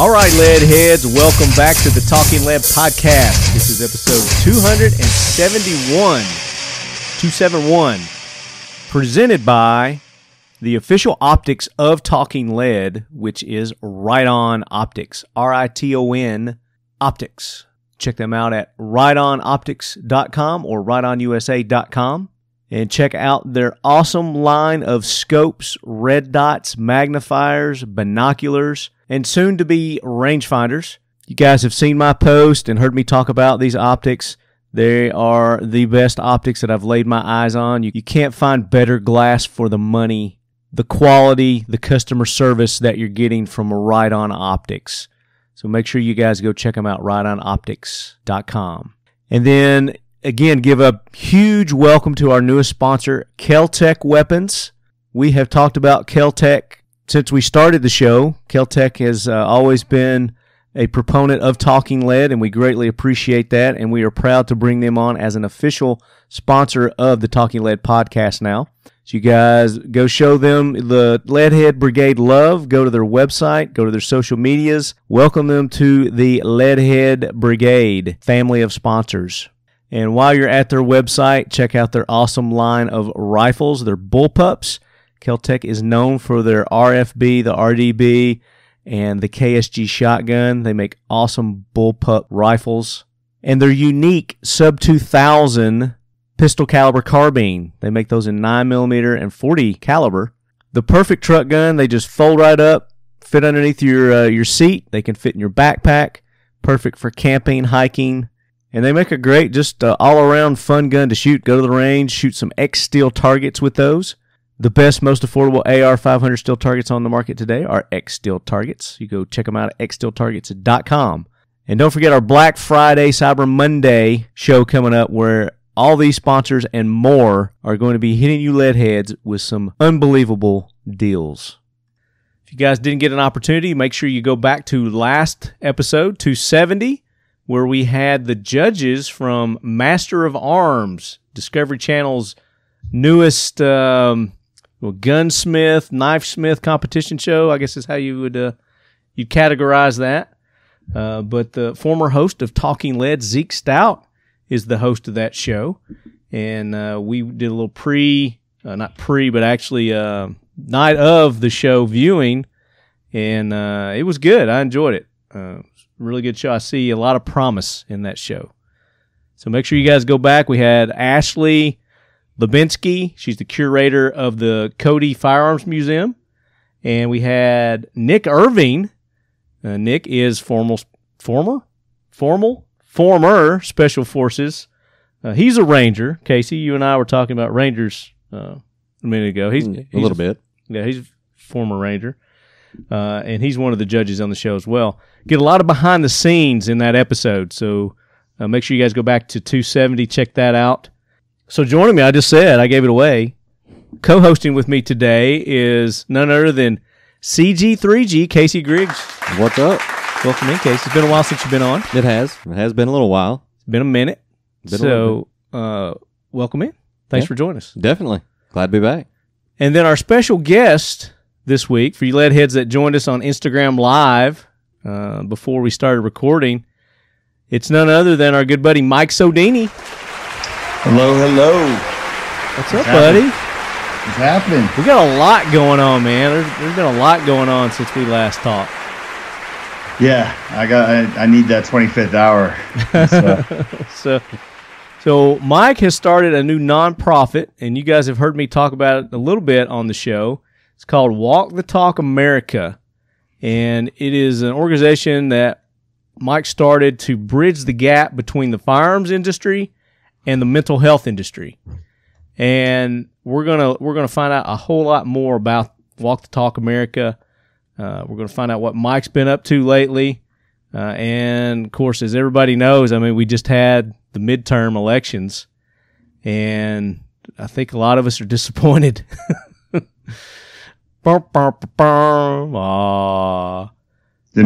All right, lead heads, welcome back to the Talking Lead podcast. This is episode 271, presented by the official optics of Talking Lead, which is Riton Optics, R-I-T-O-N Optics. Check them out at ritonoptics.com or ritonusa.com. And check out their awesome line of scopes, red dots, magnifiers, binoculars, and soon-to-be rangefinders. You guys have seen my post and heard me talk about these optics. They are the best optics that I've laid my eyes on. You can't find better glass for the money, the quality, the customer service that you're getting from Riton Optics. So make sure you guys go check them out, ritonoptics.com. And then, again, give a huge welcome to our newest sponsor, Kel Tec Weapons. We have talked about Kel Tec since we started the show. Kel Tec has always been a proponent of Talking Lead, and we greatly appreciate that, and we are proud to bring them on as an official sponsor of the Talking Lead podcast now. So you guys go show them the Leadhead Brigade love. Go to their website, go to their social medias. Welcome them to the Leadhead Brigade family of sponsors. And while you're at their website, check out their awesome line of rifles, their bullpups. Kel Tec is known for their RFB, the RDB, and the KSG shotgun. They make awesome bullpup rifles. And their unique sub-2000 pistol caliber carbine. They make those in 9mm and 40 caliber. The perfect truck gun. They just fold right up, fit underneath your seat. They can fit in your backpack. Perfect for camping, hiking. And they make a great, just all-around fun gun to shoot. Go to the range, shoot some X-Steel targets with those. The best, most affordable AR-500 steel targets on the market today are X-Steel targets. You go check them out at xsteeltargets.com. And don't forget our Black Friday, Cyber Monday show coming up, where all these sponsors and more are going to be hitting you lead heads with some unbelievable deals. If you guys didn't get an opportunity, make sure you go back to last episode, 270, where we had the judges from Master of Arms, Discovery Channel's newest gunsmith, knifesmith competition show, I guess is how you would you'd categorize that. But the former host of Talking Lead, Zeke Stout, is the host of that show. And we did a little night of the show viewing, and it was good. I enjoyed it. Really good show. I see a lot of promise in that show. So make sure you guys go back. We had Ashley Lebinsky. She's the curator of the Cody Firearms Museum. And we had Nick Irving. Nick is former Special Forces. He's a Ranger. Casey, you and I were talking about Rangers a minute ago. He's a little bit. Yeah, he's a former Ranger. And he's one of the judges on the show as well. Get a lot of behind the scenes in that episode. So make sure you guys go back to 270, check that out. So joining me, I just said, I gave it away. Co-hosting with me today is none other than CG3G, Casey Griggs. What's up? Welcome in, Casey. It's been a while since you've been on. It has. It has been a little while. It's been a minute. Welcome in. Thanks for joining us. Definitely. Glad to be back. And then our special guest this week, for you lead heads that joined us on Instagram Live before we started recording, it's none other than our good buddy Mike Sodini. Hello. What's up, buddy? What's happening? We got a lot going on, man. There's been a lot going on since we last talked. Yeah, I need that 25th hour. So Mike has started a new nonprofit, and you guys have heard me talk about it a little bit on the show. It's called Walk the Talk America, and it is an organization that Mike started to bridge the gap between the firearms industry and the mental health industry. And we're gonna find out a whole lot more about Walk the Talk America. We're gonna find out what Mike's been up to lately, and of course, as everybody knows, I mean, we just had the midterm elections, and I think a lot of us are disappointed. Didn't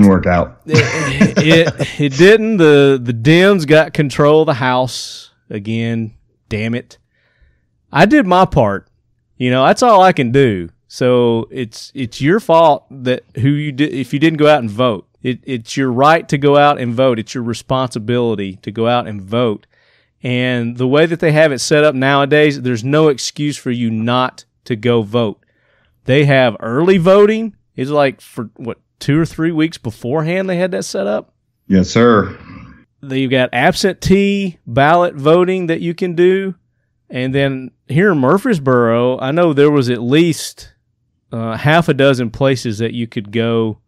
work out. It didn't. The Dems got control of the House again. Damn it! I did my part. You know, that's all I can do. So it's your fault that if you didn't go out and vote. It's your right to go out and vote. It's your responsibility to go out and vote. And the way that they have it set up nowadays, there's no excuse for you not to go vote. They have early voting. It's like for, 2 or 3 weeks beforehand they had that set up? Yes, sir. You've got absentee ballot voting that you can do. And then here in Murfreesboro, I know there was at least half a dozen places that you could go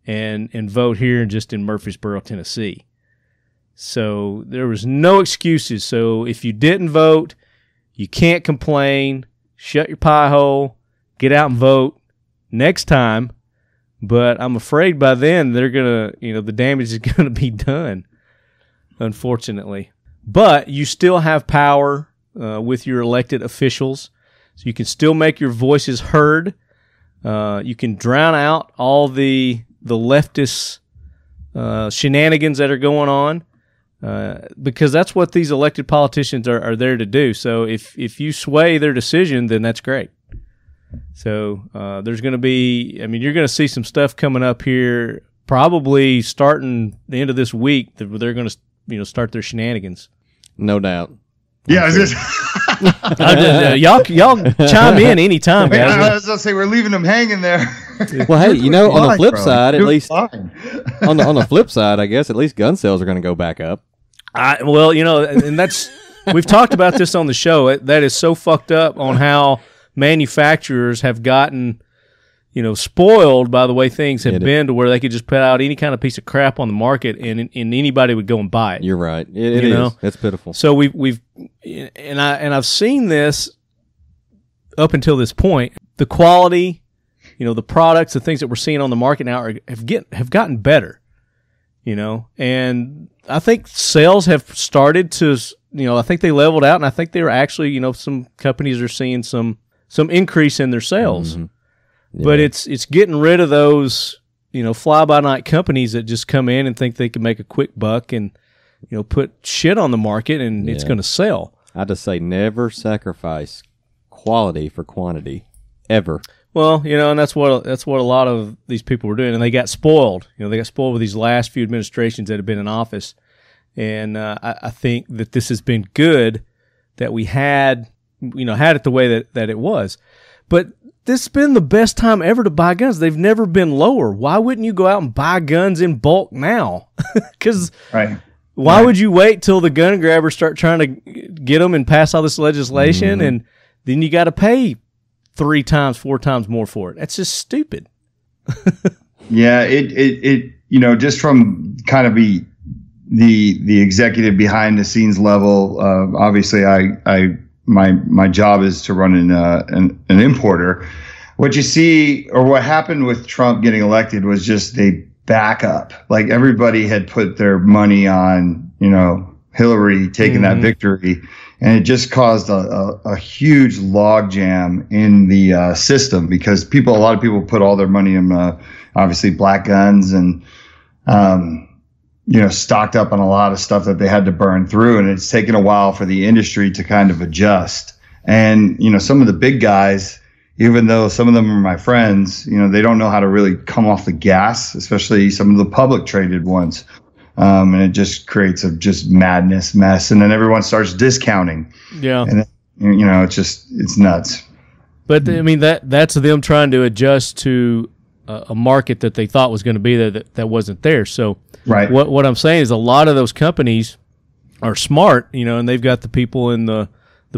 and vote here just in Murfreesboro, Tennessee. So there was no excuses. So if you didn't vote, you can't complain. Shut your pie hole. Get out and vote next time. But I'm afraid by then they're going to, the damage is going to be done, unfortunately. But you still have power with your elected officials. So you can still make your voices heard. You can drown out all the leftist shenanigans that are going on. Because that's what these elected politicians are there to do. So if you sway their decision, then that's great. So there's going to be, you're going to see some stuff coming up here, probably starting the end of this week. They're going to, start their shenanigans. No doubt. Yeah, y'all chime in anytime, guys. I was going to say we're leaving them hanging there. Well, hey, on the flip side, at least on the flip side, I guess at least gun sales are going to go back up. And that's we've talked about this on the show. That is so fucked up on how manufacturers have gotten, spoiled by the way things have been to where they could just put out any kind of piece of crap on the market and anybody would go and buy it. You're right. It is. It's pitiful. So I've seen this up until this point. The quality, the products, the things that we're seeing on the market now have gotten better. And I think sales have started to, I think they leveled out, and I think they were actually, some companies are seeing some increase in their sales. Mm-hmm. Yeah. But it's getting rid of those, fly-by-night companies that just come in and think they can make a quick buck and, put shit on the market and it's going to sell. I just say never sacrifice quality for quantity, ever. Well, and that's what a lot of these people were doing, and they got spoiled. They got spoiled with these last few administrations that have been in office, and I think that this has been good that we had it the way that it was. But this has been the best time ever to buy guns. They've never been lower. Why wouldn't you go out and buy guns in bulk now? Because why would you wait till the gun grabbers start trying to get them and pass all this legislation, and then you got to pay 3 times, 4 times more for it? That's just stupid. Yeah, it just from kind of the executive behind the scenes level. Obviously, my job is to run an importer. What you see, or what happened with Trump getting elected, was just a backup. Like everybody had put their money on, Hillary taking that victory. And it just caused a huge logjam in the system because a lot of people put all their money in obviously black guns and stocked up on a lot of stuff that they had to burn through, and it's taken a while for the industry to kind of adjust. And some of the big guys, even though some of them are my friends, they don't know how to really come off the gas, especially some of the public traded ones. And it just creates a madness mess. And then everyone starts discounting. Yeah. And then, it's nuts. But that's them trying to adjust to a market that they thought was going to be there that wasn't there. So what I'm saying is a lot of those companies are smart, and they've got the people and the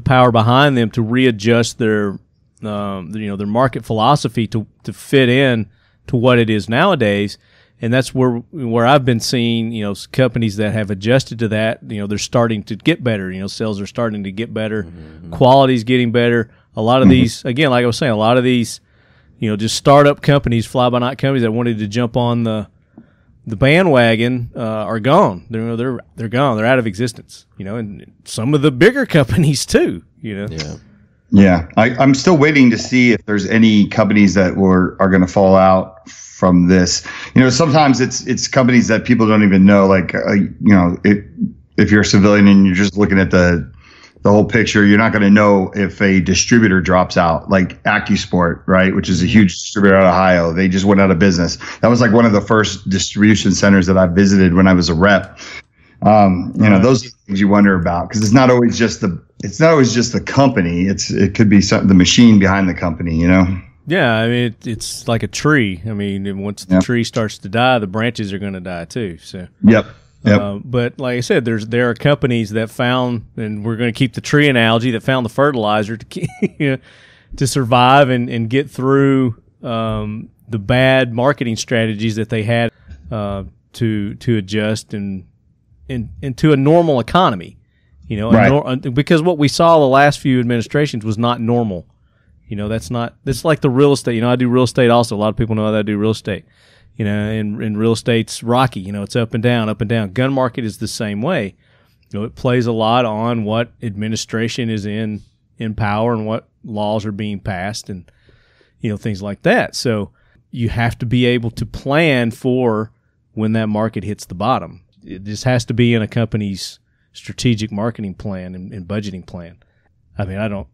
power behind them to readjust their market philosophy to fit in to what it is nowadays. And that's where I've been seeing, companies that have adjusted to that, they're starting to get better. Sales are starting to get better. Mm-hmm. Quality's getting better. A lot of these, again, like I was saying, a lot of these, just startup companies, fly-by-night companies that wanted to jump on the bandwagon are gone. They're gone. They're out of existence. And some of the bigger companies too. Yeah. I'm still waiting to see if there's any companies that are going to fall out from this. Sometimes it's companies that people don't even know. Like if you're a civilian and you're just looking at the the whole picture. You're not going to know if a distributor drops out, like AccuSport, right, which is a huge distributor out of Ohio. They just went out of business. That was like one of the first distribution centers that I visited when I was a rep. Those are things you wonder about, because it's not always just the company. It could be the machine behind the company, Yeah, I mean, it's like a tree. I mean, once the tree starts to die, the branches are going to die too. So. Yep. But like I said, there are companies that found, and we're going to keep the tree analogy, that found the fertilizer to to survive and get through the bad marketing strategies that they had to adjust and into a normal economy. Right. Because what we saw the last few administrations was not normal. That's like the real estate. I do real estate also. A lot of people know that I do real estate. And real estate's rocky. It's up and down, up and down. Gun market is the same way. It plays a lot on what administration is in power and what laws are being passed and, things like that. So you have to be able to plan for when that market hits the bottom. It just has to be in a company's strategic marketing plan and budgeting plan. I mean, I don't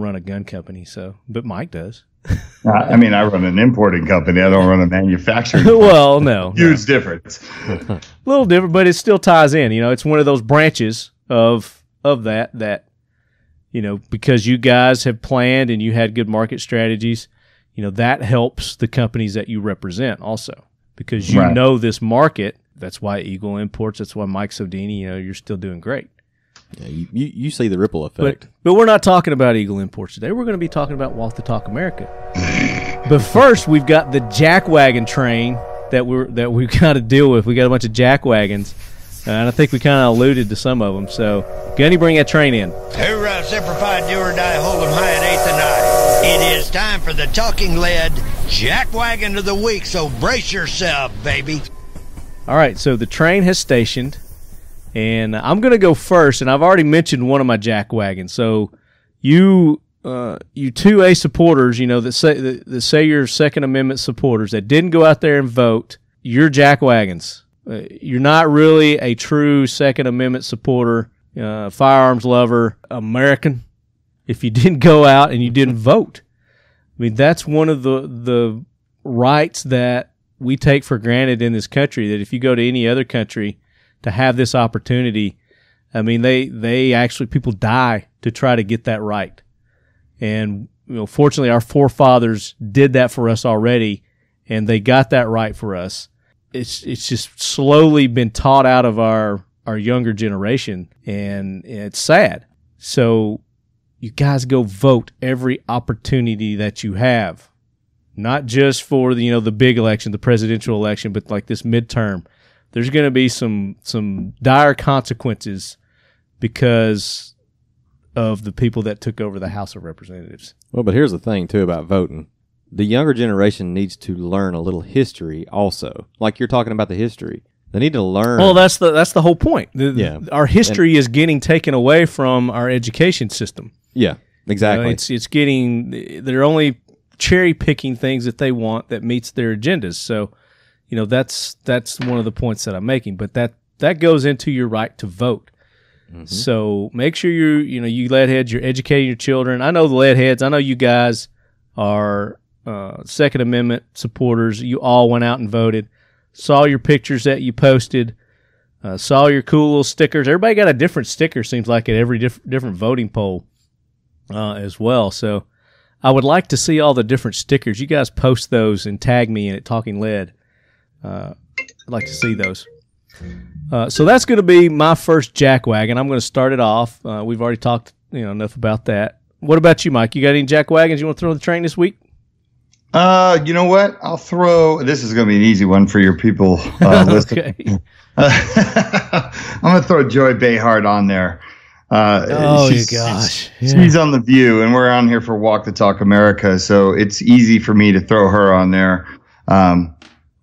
run a gun company, but Mike does. I run an importing company. I don't run a manufacturing company. Well, no. Huge difference. A little different, but it still ties in. It's one of those branches of that, because you guys have planned and you had good market strategies, that helps the companies that you represent also, because you know this market. That's why Eagle Imports, that's why Mike Sodini, you're still doing great. Yeah, you see the ripple effect. But we're not talking about Eagle Imports today. We're going to be talking about Walk the Talk America. But first, we've got the jackwagon train that we've got to deal with. We got a bunch of jackwagons, and I think we kind of alluded to some of them. So, Gunny, bring that train in. Hoorah, Semper Fi, do or die, hold 'em high at 8th and 9. It is time for the talking lead jackwagon of the week, so brace yourself, baby. All right, so the train has stationed. And I'm going to go first, and I've already mentioned one of my jackwagons. So you 2A supporters, that say you're Second Amendment supporters that didn't go out there and vote, you're jackwagons. You're not really a true Second Amendment supporter, firearms lover, American, if you didn't go out and you didn't vote. I mean, that's one of the rights that we take for granted in this country, that if you go to any other country to have this opportunity, I mean, they actually, people die to try to get that right. And, fortunately, our forefathers did that for us already, and they got that right for us. It's just slowly been taught out of our younger generation, and it's sad. So you guys go vote every opportunity that you have, not just for the big election, the presidential election, but like this midterm. There's going to be some dire consequences because of the people that took over the House of Representatives. Well, but here's the thing, too, about voting. The younger generation needs to learn a little history also. Like you're talking about the history. They need to learn. Well, that's the whole point. Our history is getting taken away from our education system. Yeah, exactly. It's getting, they're only cherry-picking things that they want that meets their agendas. So, that's one of the points that I'm making, but that goes into your right to vote. Mm-hmm. So make sure you lead heads, you're educating your children. I know the lead heads. I know you guys are Second Amendment supporters. You all went out and voted. Saw your pictures that you posted. Saw your cool little stickers. Everybody got a different sticker, seems like, at every different voting poll as well. So I would like to see all the different stickers. You guys post those and tag me in it, Talking Lead. I'd like to see those. So that's going to be my first jackwagon. I'm going to start it off. We've already talked enough about that. What about you, Mike? You got any jackwagons you want to throw on the train this week? You know what? I'll throw. This is going to be an easy one for your people listening. Okay. I'm going to throw Joy Behar on there. Gosh. Yeah. She's on The View, and we're on here for Walk the Talk America, so it's easy for me to throw her on there.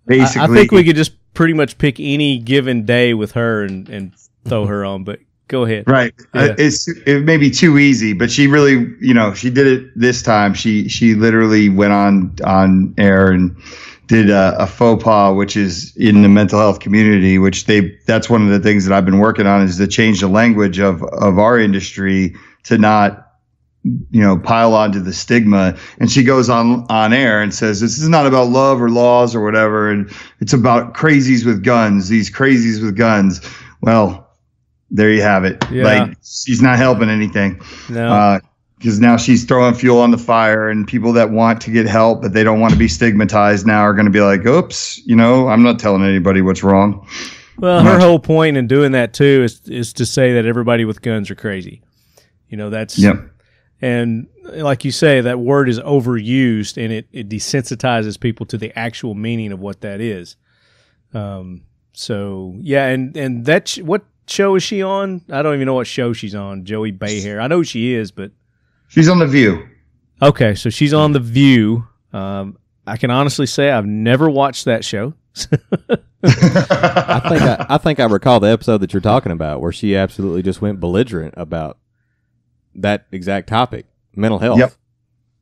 Basically, I think we could just pretty much pick any given day with her and throw her on. But Go ahead. Right. Yeah. It may be too easy, but she really, she did it this time. She literally went on air and did a faux pas, which is in the mental health community, that's one of the things that I've been working on, is to change the language of our industry to not, pile onto the stigma. And she goes on air and says, this is not about love or laws or whatever. And it's about crazies with guns, these crazies with guns. Well, there you have it. Yeah. Like, she's not helping anything. No. Because now she's throwing fuel on the fire, and people that want to get help but they don't want to be stigmatized now are going to be like, oops, I'm not telling anybody what's wrong. Well, her whole point in doing that too is to say that everybody with guns are crazy. That's Yep. And like you say, that word is overused, and it desensitizes people to the actual meaning of what that is. So yeah, and that what show is she on? I don't even know what show she's on. Joey Behar. I know who she is, but she's on The View. Okay, so she's on The View. I can honestly say I've never watched that show. I think I recall the episode that you're talking about, where she absolutely just went belligerent about that exact topic, mental health.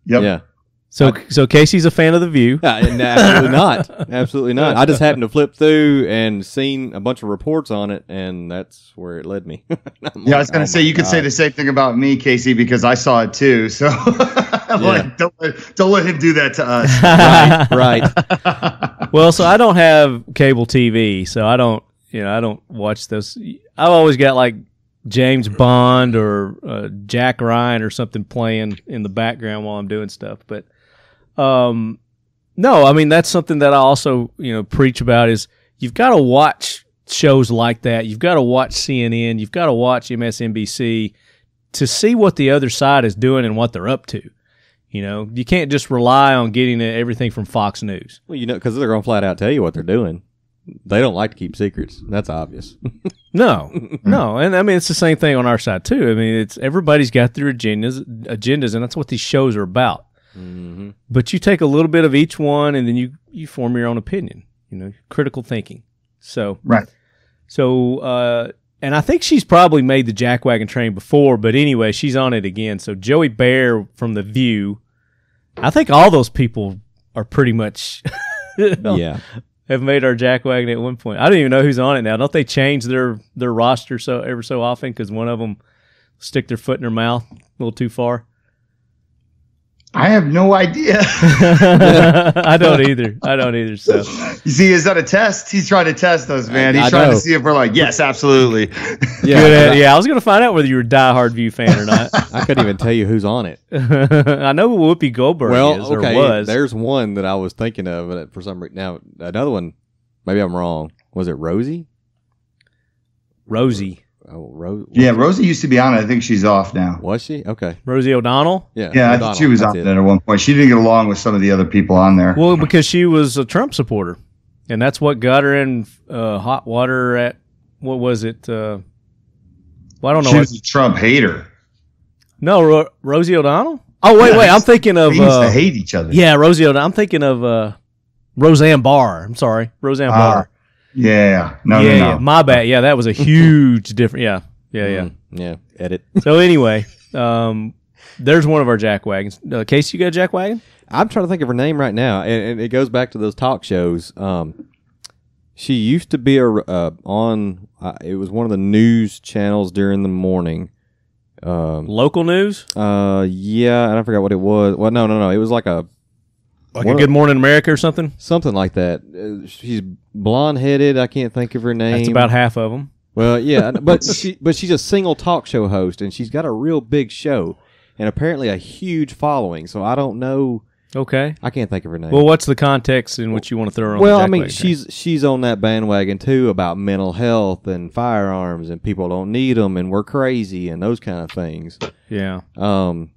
Yep. Yeah. So Casey's a fan of The View. Absolutely not. Absolutely not. I just happened to flip through and seen a bunch of reports on it, and that's where it led me. I was going to say, you could say the same thing about me, Casey, because I saw it too. So I'm like, don't let him do that to us. Right. Well, so I don't have cable TV, so I don't watch those. I've always got like James Bond or Jack Ryan or something playing in the background while I'm doing stuff. But no, I mean, that's something that I also preach about, is you've got to watch shows like that. You've got to watch CNN. You've got to watch MSNBC to see what the other side is doing and what they're up to. You can't just rely on getting everything from Fox News. Well, because they're going to flat out tell you what they're doing. They don't like to keep secrets. That's obvious. No. And I mean, it's the same thing on our side too. I mean, everybody's got their agendas, and that's what these shows are about. Mm-hmm. But you take a little bit of each one, and then you form your own opinion, critical thinking. So, right. So, and I think she's probably made the jackwagon train before, but anyway, she's on it again. So Joey Behar from The View, I think all those people are pretty much Yeah. have made our jackwagon at one point. I don't even know who's on it now. Don't they change their roster ever so often because one of them stick their foot in their mouth a little too far? I have no idea. I don't either. So you see, is that a test? He's trying to test us, man. He's trying to see if we're like, yes, absolutely. Yeah, I was going to find out whether you were a diehard View fan or not. I couldn't even tell you who's on it. I know who Whoopi Goldberg is, or was. There's one that I was thinking of for some reason. Now, another one, maybe I'm wrong. Was it Rosie? Rosie. Oh, Rose. Yeah, Rosie used to be on it. I think she's off now. Was she? Okay. Rosie O'Donnell? Yeah, I think she was on it at one point. She didn't get along with some of the other people on there. Well, because she was a Trump supporter. And that's what got her in hot water at, what was it? Well, I don't know. She was a Trump hater. No, Rosie O'Donnell? Oh, wait. I'm thinking of... They used to hate each other. Yeah, Rosie O'Donnell. I'm thinking of Roseanne Barr. I'm sorry. Roseanne Barr. Yeah. No. Yeah, my bad. Yeah, that was a huge difference. Yeah. Yeah, edit. So anyway, there's one of our jackwagons. Casey, you got a jackwagon? I'm trying to think of her name right now, and it goes back to those talk shows. She used to be on. It was one of the news channels during the morning. Local news? Yeah, and I forgot what it was. Well, no. It was like a Good Morning America or something? Something like that. She's blonde-headed. I can't think of her name. That's about half of them. Well, yeah, but she's a single talk show host, and she's got a real big show, and apparently a huge following. So I don't know. Okay, I can't think of her name. Well, what's the context in which you want to throw her on? Well, the I mean, jackwagon? she's on that bandwagon too about mental health and firearms, and people don't need them, and we're crazy, and those kind of things. Yeah. And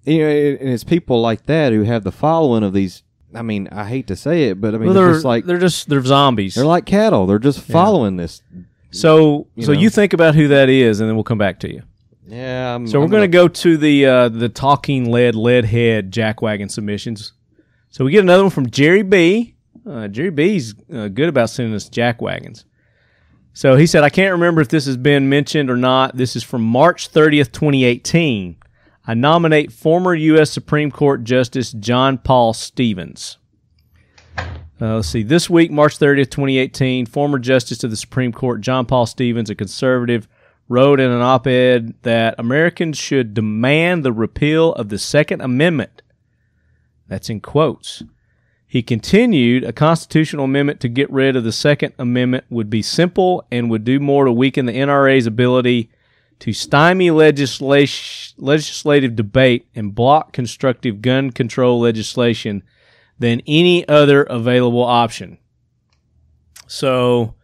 it's people like that who have the following of these. I mean, I hate to say it, but I mean, well, they're zombies. They're like cattle. They're just following this. So you think about who that is, and then we'll come back to you. Yeah. So we're going to go to the talking lead head jackwagon submissions. So we get another one from Jerry B. Jerry B's good about sending us jackwagons. So he said, I can't remember if this has been mentioned or not. This is from March 30th, 2018. I nominate former U.S. Supreme Court Justice John Paul Stevens. Let's see. This week, March 30th, 2018, former Justice of the Supreme Court John Paul Stevens, a conservative, wrote in an op-ed that Americans should demand the repeal of the Second Amendment. That's in quotes. He continued, a constitutional amendment to get rid of the Second Amendment would be simple and would do more to weaken the NRA's ability to stymie legislative debate and block constructive gun control legislation than any other available option. So,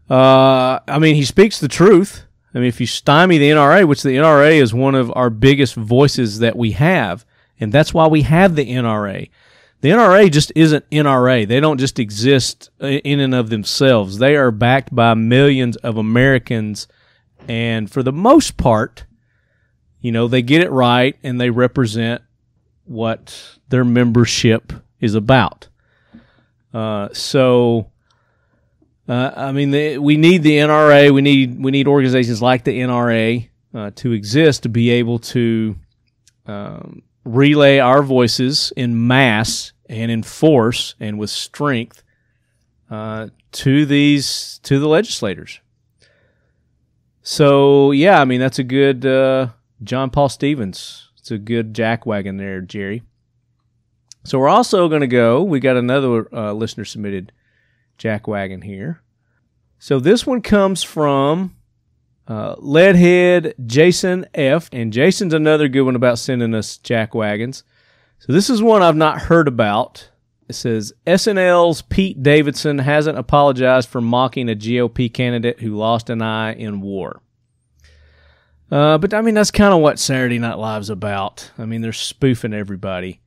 he speaks the truth. If you stymie the NRA, which the NRA is one of our biggest voices that we have, and that's why we have the NRA. The NRA just isn't NRA. They don't just exist in and of themselves. They are backed by millions of Americans, and for the most part, they get it right, and they represent what their membership is about. We need the NRA. We need organizations like the NRA to exist to be able to relay our voices in mass and in force and with strength to the legislators. So that's a good John Paul Stevens. It's a good jackwagon there, Jerry. So we're also going to go. We got another listener submitted jackwagon here. So this one comes from Leadhead Jason F. And Jason's another good one about sending us jackwagons. So this is one I've not heard about. It says, SNL's Pete Davidson hasn't apologized for mocking a GOP candidate who lost an eye in war. But that's kind of what Saturday Night Live's about. They're spoofing everybody.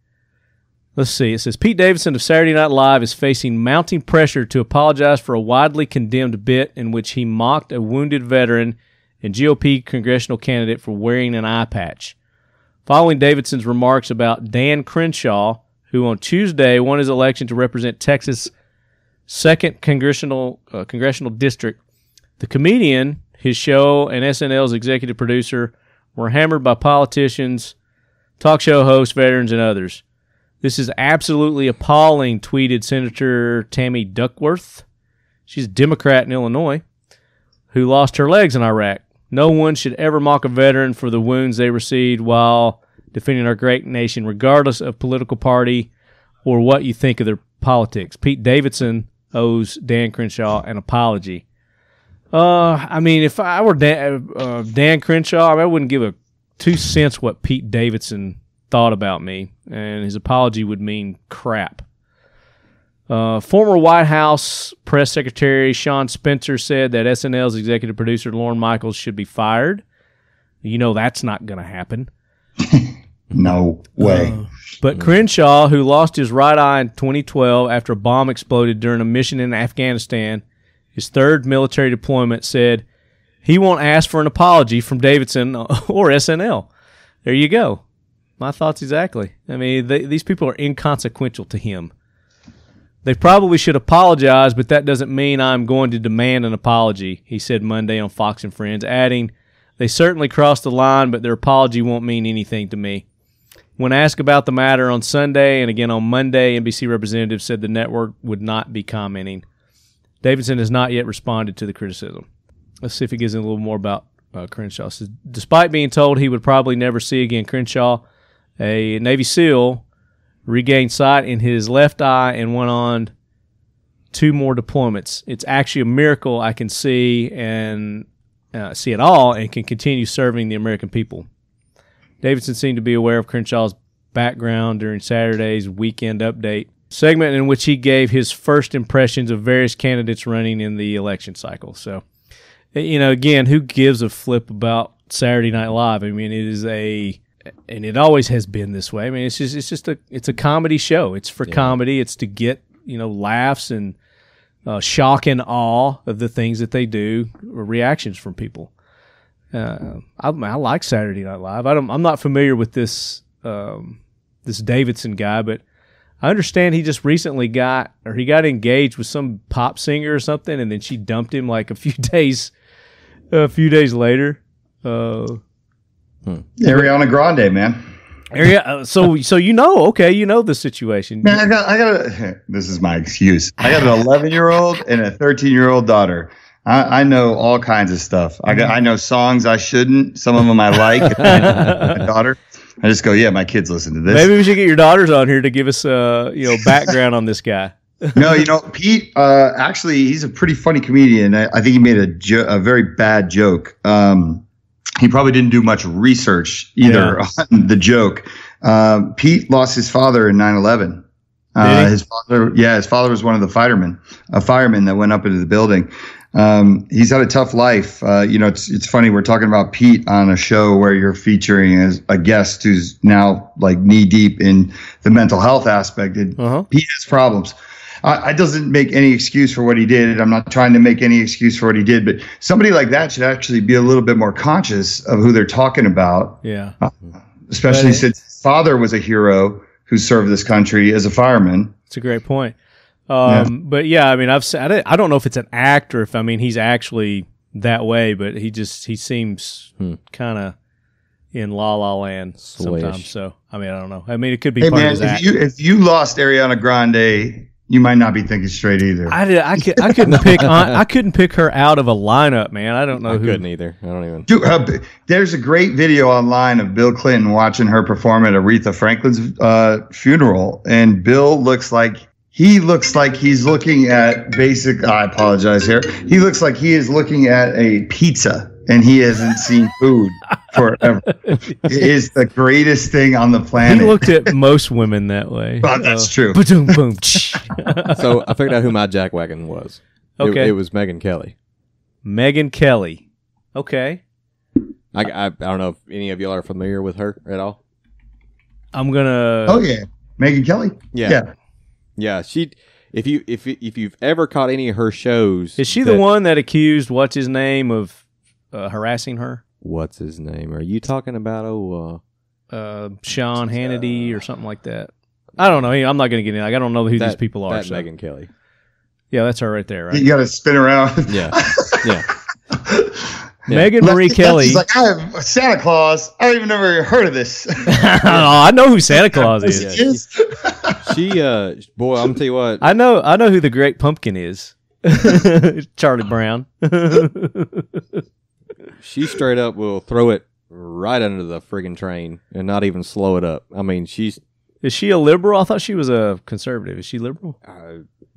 Let's see. It says, Pete Davidson of Saturday Night Live is facing mounting pressure to apologize for a widely condemned bit in which he mocked a wounded veteran and GOP congressional candidate for wearing an eye patch. Following Davidson's remarks about Dan Crenshaw, who on Tuesday won his election to represent Texas' 2nd congressional district, the comedian, his show, and SNL's executive producer were hammered by politicians, talk show hosts, veterans, and others. This is absolutely appalling, tweeted Senator Tammy Duckworth. She's a Democrat in Illinois who lost her legs in Iraq. No one should ever mock a veteran for the wounds they received while defending our great nation, regardless of political party or what you think of their politics. Pete Davidson owes Dan Crenshaw an apology. If I were Dan Crenshaw, I wouldn't give a 2 cents what Pete Davidson thought about me, and his apology would mean crap. Former White House press secretary Sean Spencer said that SNL's executive producer Lorne Michaels should be fired. That's not going to happen. No way. But Crenshaw, who lost his right eye in 2012 after a bomb exploded during a mission in Afghanistan, his 3rd military deployment, said he won't ask for an apology from Davidson or SNL. There you go. My thoughts exactly. These people are inconsequential to him. They probably should apologize, but that doesn't mean I'm going to demand an apology, he said Monday on Fox and Friends, adding, they certainly crossed the line, but their apology won't mean anything to me. When asked about the matter on Sunday and again on Monday, NBC representatives said the network would not be commenting. Davidson has not yet responded to the criticism. Let's see if he gives a little more about Crenshaw. Says, despite being told he would probably never see again, Crenshaw, a Navy SEAL, regained sight in his left eye and went on 2 more deployments. It's actually a miracle I can see it all and can continue serving the American people. Davidson seemed to be aware of Crenshaw's background during Saturday's Weekend Update segment, in which he gave his first impressions of various candidates running in the election cycle. So, again, who gives a flip about Saturday Night Live? It is and it always has been this way. It's a comedy show. It's for comedy. It's to get, laughs and shock and awe of the things that they do, or reactions from people. I like Saturday Night Live. I'm not familiar with this Davidson guy, but I understand he just recently got engaged with some pop singer or something, and then she dumped him like a few days later. Ariana Grande, man. So you know the situation. Man, I got. This is my excuse. I got an 11-year-old and a 13-year-old daughter. I know all kinds of stuff. I know songs I shouldn't. Some of them I like. My daughter. I just go, yeah, my kids listen to this. Maybe we should get your daughters on here to give us background on this guy. No, Pete. Actually, he's a pretty funny comedian. I think he made a very bad joke. He probably didn't do much research either on the joke. Pete lost his father in 9/11. His father was one of the firemen that went up into the building. He's had a tough life. It's funny. We're talking about Pete on a show where you're featuring as a guest who's now like knee deep in the mental health aspect. And Pete has problems. It doesn't make any excuse for what he did. I'm not trying to make any excuse for what he did, but somebody like that should actually be a little bit more conscious of who they're talking about. Yeah. Especially since his father was a hero who served this country as a fireman. It's a great point. But yeah, I mean, I don't know if it's an act or if, he's actually that way, but he seems kind of in La La Land sometimes. So, I don't know. It could be part of his act. If you lost Ariana Grande, you might not be thinking straight either. I couldn't pick her out of a lineup, man. I don't know. I couldn't either. I don't even. Dude, there's a great video online of Bill Clinton watching her perform at Aretha Franklin's funeral, and Bill looks like he's looking at I apologize here. He looks like he is looking at a pizza, and he hasn't seen food forever. It is the greatest thing on the planet. He looked at most women that way. Oh, that's true. Boom, boom. So I figured out who my jackwagon was. Okay. It was Megyn Kelly. Megyn Kelly. Okay. I don't know if any of y'all are familiar with her at all. I'm gonna. Oh yeah, Megyn Kelly. Yeah. She. If you've ever caught any of her shows, is she the one that accused what's his name of harassing her? What's his name? Are you talking about Sean Hannity or something like that? I don't know. I'm not going to get in. I don't know who these people are. That's Megyn Kelly. Yeah, that's her right there, right? You got to spin around. Yeah. Megan Marie Kelly. She's like, I have Santa Claus. I don't even never heard of this. I know who Santa Claus is. She, boy, I'm gonna tell you what. I know who the Great Pumpkin is. Charlie Brown. She straight up will throw it right under the friggin' train and not even slow it up. Is she a liberal? I thought she was a conservative. Is she liberal?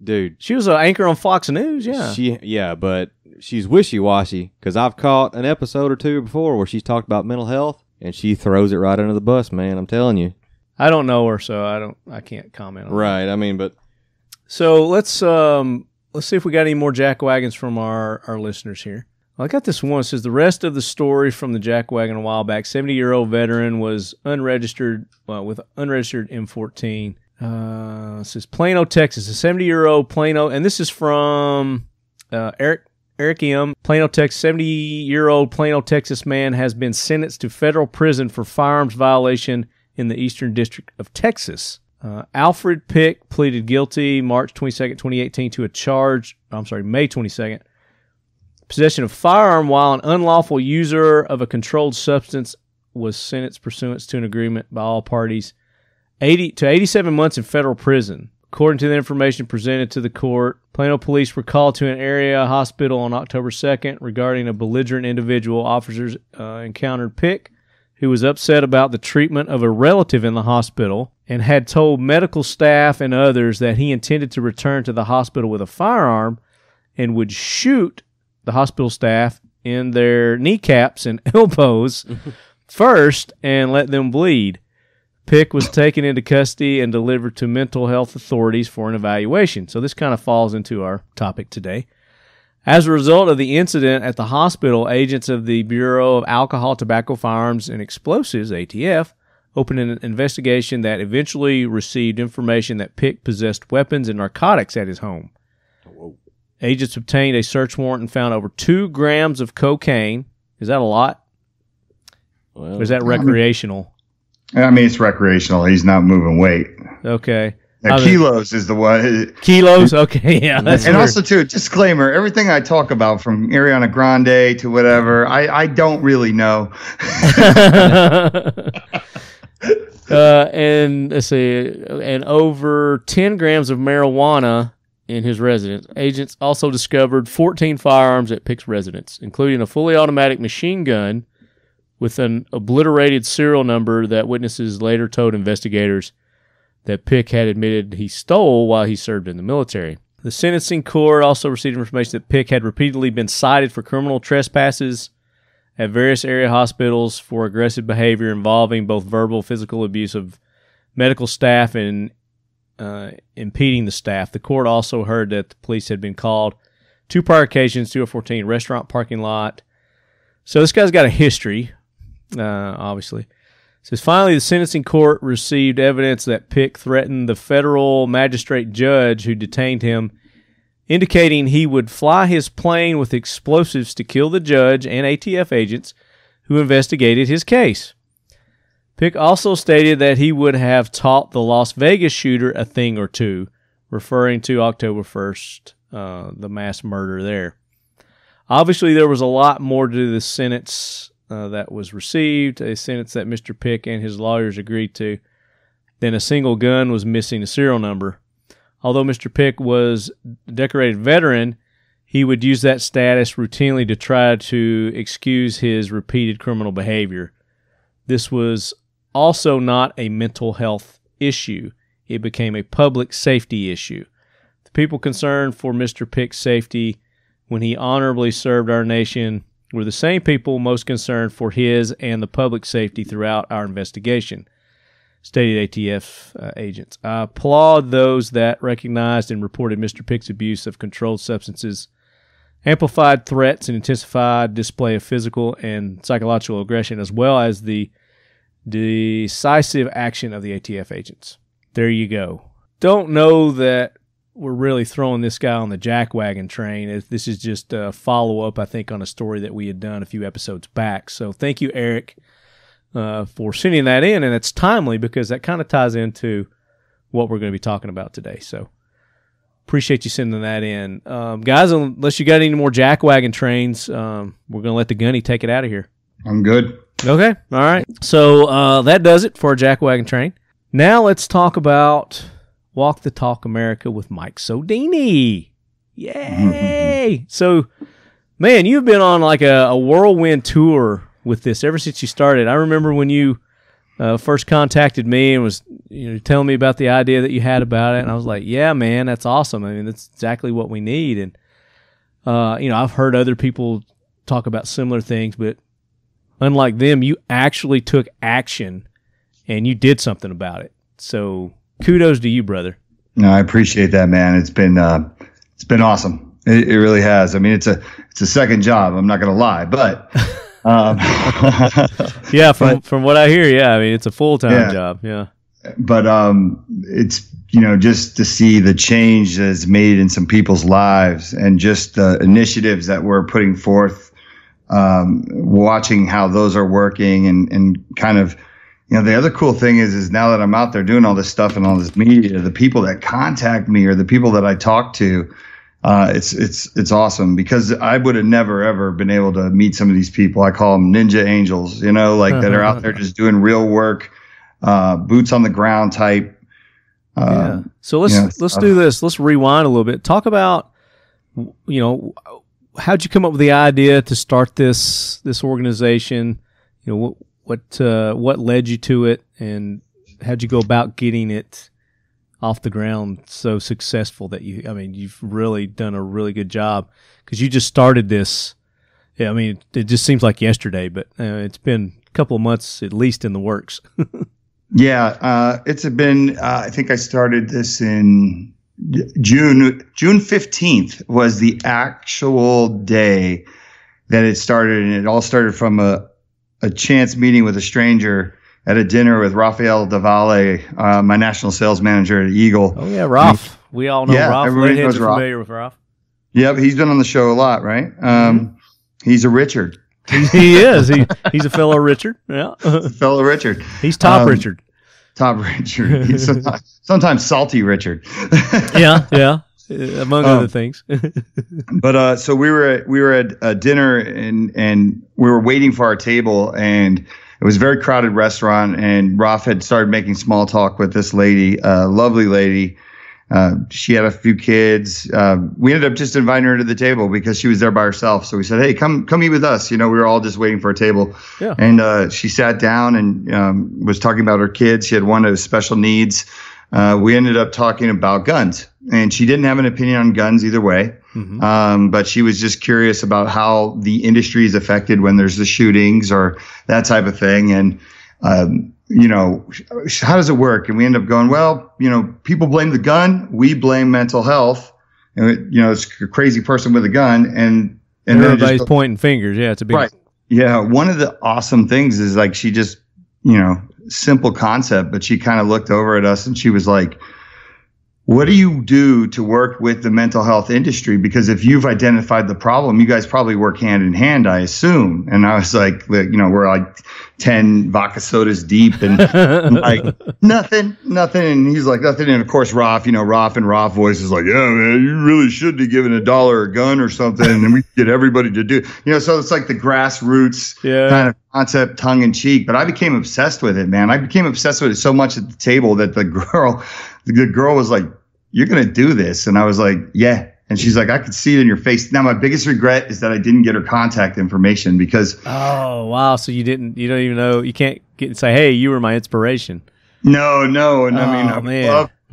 Dude. She was an anchor on Fox News, yeah. But she's wishy-washy because I've caught an episode or two before where she's talked about mental health and she throws it right under the bus, man. I'm telling you. I don't know her, so I can't comment on right, that. but. So let's see if we got any more jack wagons from our listeners here. Well, I got this one. It says the rest of the story from the jack wagon a while back. 70-year-old veteran was unregistered with unregistered M14. It says Plano, Texas. A 70-year-old Plano, and this is from Eric M. Plano, Texas. 70-year-old Plano, Texas man has been sentenced to federal prison for firearms violation in the Eastern District of Texas. Alfred Pick pleaded guilty March 22nd, 2018 to a charge, May 22nd. Possession of firearm while an unlawful user of a controlled substance was sentenced pursuant to an agreement by all parties 80 to 87 months in federal prison. According to the information presented to the court, Plano police were called to an area hospital on October 2nd regarding a belligerent individual. Officers encountered Pick, who was upset about the treatment of a relative in the hospital and had told medical staff and others that he intended to return to the hospital with a firearm and would shoot the hospital staff in their kneecaps and elbows first and let them bleed. Pick was taken into custody and delivered to mental health authorities for an evaluation. So this kind of falls into our topic today. As a result of the incident at the hospital, agents of the Bureau of Alcohol, Tobacco, Firearms, and Explosives, ATF, opened an investigation that eventually received information that Pick possessed weapons and narcotics at his home. Whoa. Agents obtained a search warrant and found over 2 grams of cocaine. Is that a lot? Or is that recreational? It's recreational. He's not moving weight. Okay. Yeah, kilos is the one. Kilos, okay, yeah. That's and also, too, disclaimer: everything I talk about, from Ariana Grande to whatever, I don't really know. And let's see, and over 10 grams of marijuana in his residence. Agents also discovered 14 firearms at Pick's residence, including a fully automatic machine gun with an obliterated serial number that witnesses later told investigators that Pick had admitted he stole while he served in the military. The sentencing court also received information that Pick had repeatedly been cited for criminal trespasses at various area hospitals for aggressive behavior involving both verbal and physical abuse of medical staff and impeding the staff. The court also heard that the police had been called 2 prior occasions to a 14 restaurant parking lot. So this guy's got a history, obviously. It says, finally, the sentencing court received evidence that Pick threatened the federal magistrate judge who detained him, indicating he would fly his plane with explosives to kill the judge and ATF agents who investigated his case. Pick also stated that he would have taught the Las Vegas shooter a thing or two, referring to October 1st, the mass murder there. Obviously, there was a lot more to the sentence that was received, a sentence that Mr. Pick and his lawyers agreed to, than a single gun was missing a serial number. Although Mr. Pick was a decorated veteran, he would use that status routinely to try to excuse his repeated criminal behavior. This was also not a mental health issue. It became a public safety issue. The people concerned for Mr. Pick's safety when he honorably served our nation were the same people most concerned for his and the public safety throughout our investigation, stated ATF agents. I applaud those that recognized and reported Mr. Pick's abuse of controlled substances, amplified threats, and intensified display of physical and psychological aggression, as well as the decisive action of the ATF agents. There you go. Don't know that we're really throwing this guy on the jackwagon train. This is just a follow-up, I think, on a story that we had done a few episodes back. So thank you, Eric, for sending that in, and it's timely because that kind of ties into what we're going to be talking about today. So appreciate you sending that in. Guys, unless you got any more jackwagon trains, we're going to let the gunny take it out of here. I'm good. Okay, all right. So that does it for our jackwagon train. Now let's talk about Walk the Talk America with Mike Sodini. Yay! So, man, you've been on like a whirlwind tour with this ever since you started. I remember when you first contacted me and was telling me about the idea that you had about it, and I was like, yeah, man, that's awesome. I mean, that's exactly what we need. And, I've heard other people talk about similar things, but unlike them, you actually took action and you did something about it. So kudos to you, brother. No, I appreciate that, man. It's been awesome. It really has. I mean, it's a second job. I'm not going to lie, but yeah, from what I hear, yeah. I mean, it's a full-time job. Yeah. But it's just to see the change that's made in some people's lives and just the initiatives that we're putting forth, watching how those are working and kind of. The other cool thing is now that I'm out there doing all this stuff and all this media, the people that contact me or the people that I talk to, it's awesome because I would have never, ever been able to meet some of these people. I call them ninja angels, that are out there just doing real work, boots on the ground type. Yeah. So let's do this. Let's rewind a little bit. Talk about, how'd you come up with the idea to start this organization? What led you to it, and how'd you go about getting it off the ground so successful that you've really done a really good job because you just started this. Yeah, I mean, it just seems like yesterday, but it's been a couple of months at least in the works. Yeah, it's been. I think I started this in June 15th was the actual day that it started, and it all started from a chance meeting with a stranger at a dinner with Rafael Davale, my national sales manager at Eagle. Oh, yeah, Ralph. We all know Ralph. Everybody knows Ralph. Familiar with Ralph. Yep, he's been on the show a lot, right? He's a Richard. He is. He's a fellow Richard. Yeah. Fellow Richard. He's top Richard. Top Richard. He's sometimes salty Richard. Yeah. Among other things. But so we were at a dinner and we were waiting for our table, and it was a very crowded restaurant, and Rolf had started making small talk with this lady, lovely lady. She had a few kids. We ended up just inviting her to the table because she was there by herself. So we said, hey, come eat with us. We were all just waiting for a table. Yeah. And she sat down and was talking about her kids. She had one with special needs. We ended up talking about guns, and she didn't have an opinion on guns either way. Mm-hmm. But she was just curious about how the industry is affected when there's the shootings or that type of thing. And, how does it work? And we end up going, well, people blame the gun. We blame mental health. And, it's a crazy person with a gun. And everybody's pointing fingers. Yeah, it's a big. Right. Yeah. One of the awesome things is like she just, simple concept, but she kind of looked over at us and she was like, what do you do to work with the mental health industry? Because if you've identified the problem, you guys probably work hand in hand, I assume. And I was like, we're like 10 vodka sodas deep and I'm like, nothing. And he's like, nothing. And of course, Rolf voice is like, yeah, man, you really should be giving $1 a gun or something. And we get everybody to do, so it's like the grassroots kind of concept, tongue in cheek. But I became obsessed with it, man. I became obsessed with it so much at the table that the girl was like, you're going to do this. And I was like, yeah. And she's like, I could see it in your face. Now, my biggest regret is that I didn't get her contact information because. Oh, wow. So you don't even know, you can't get and say, hey, you were my inspiration. No. And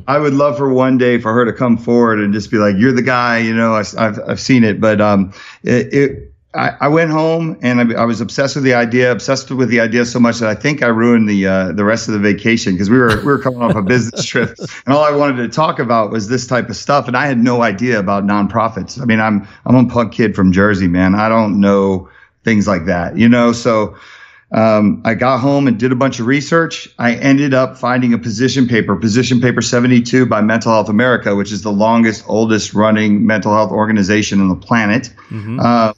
I would love for one day for her to come forward and just be like, you're the guy, I've seen it. But I went home and I was obsessed with the idea so much that I think I ruined the rest of the vacation because we were coming off a business trip and all I wanted to talk about was this type of stuff, and I had no idea about nonprofits. I mean, I'm a punk kid from Jersey, man. I don't know things like that, So I got home and did a bunch of research. I ended up finding a position paper 72 by Mental Health America, which is the longest, oldest running mental health organization on the planet. Mm-hmm. Are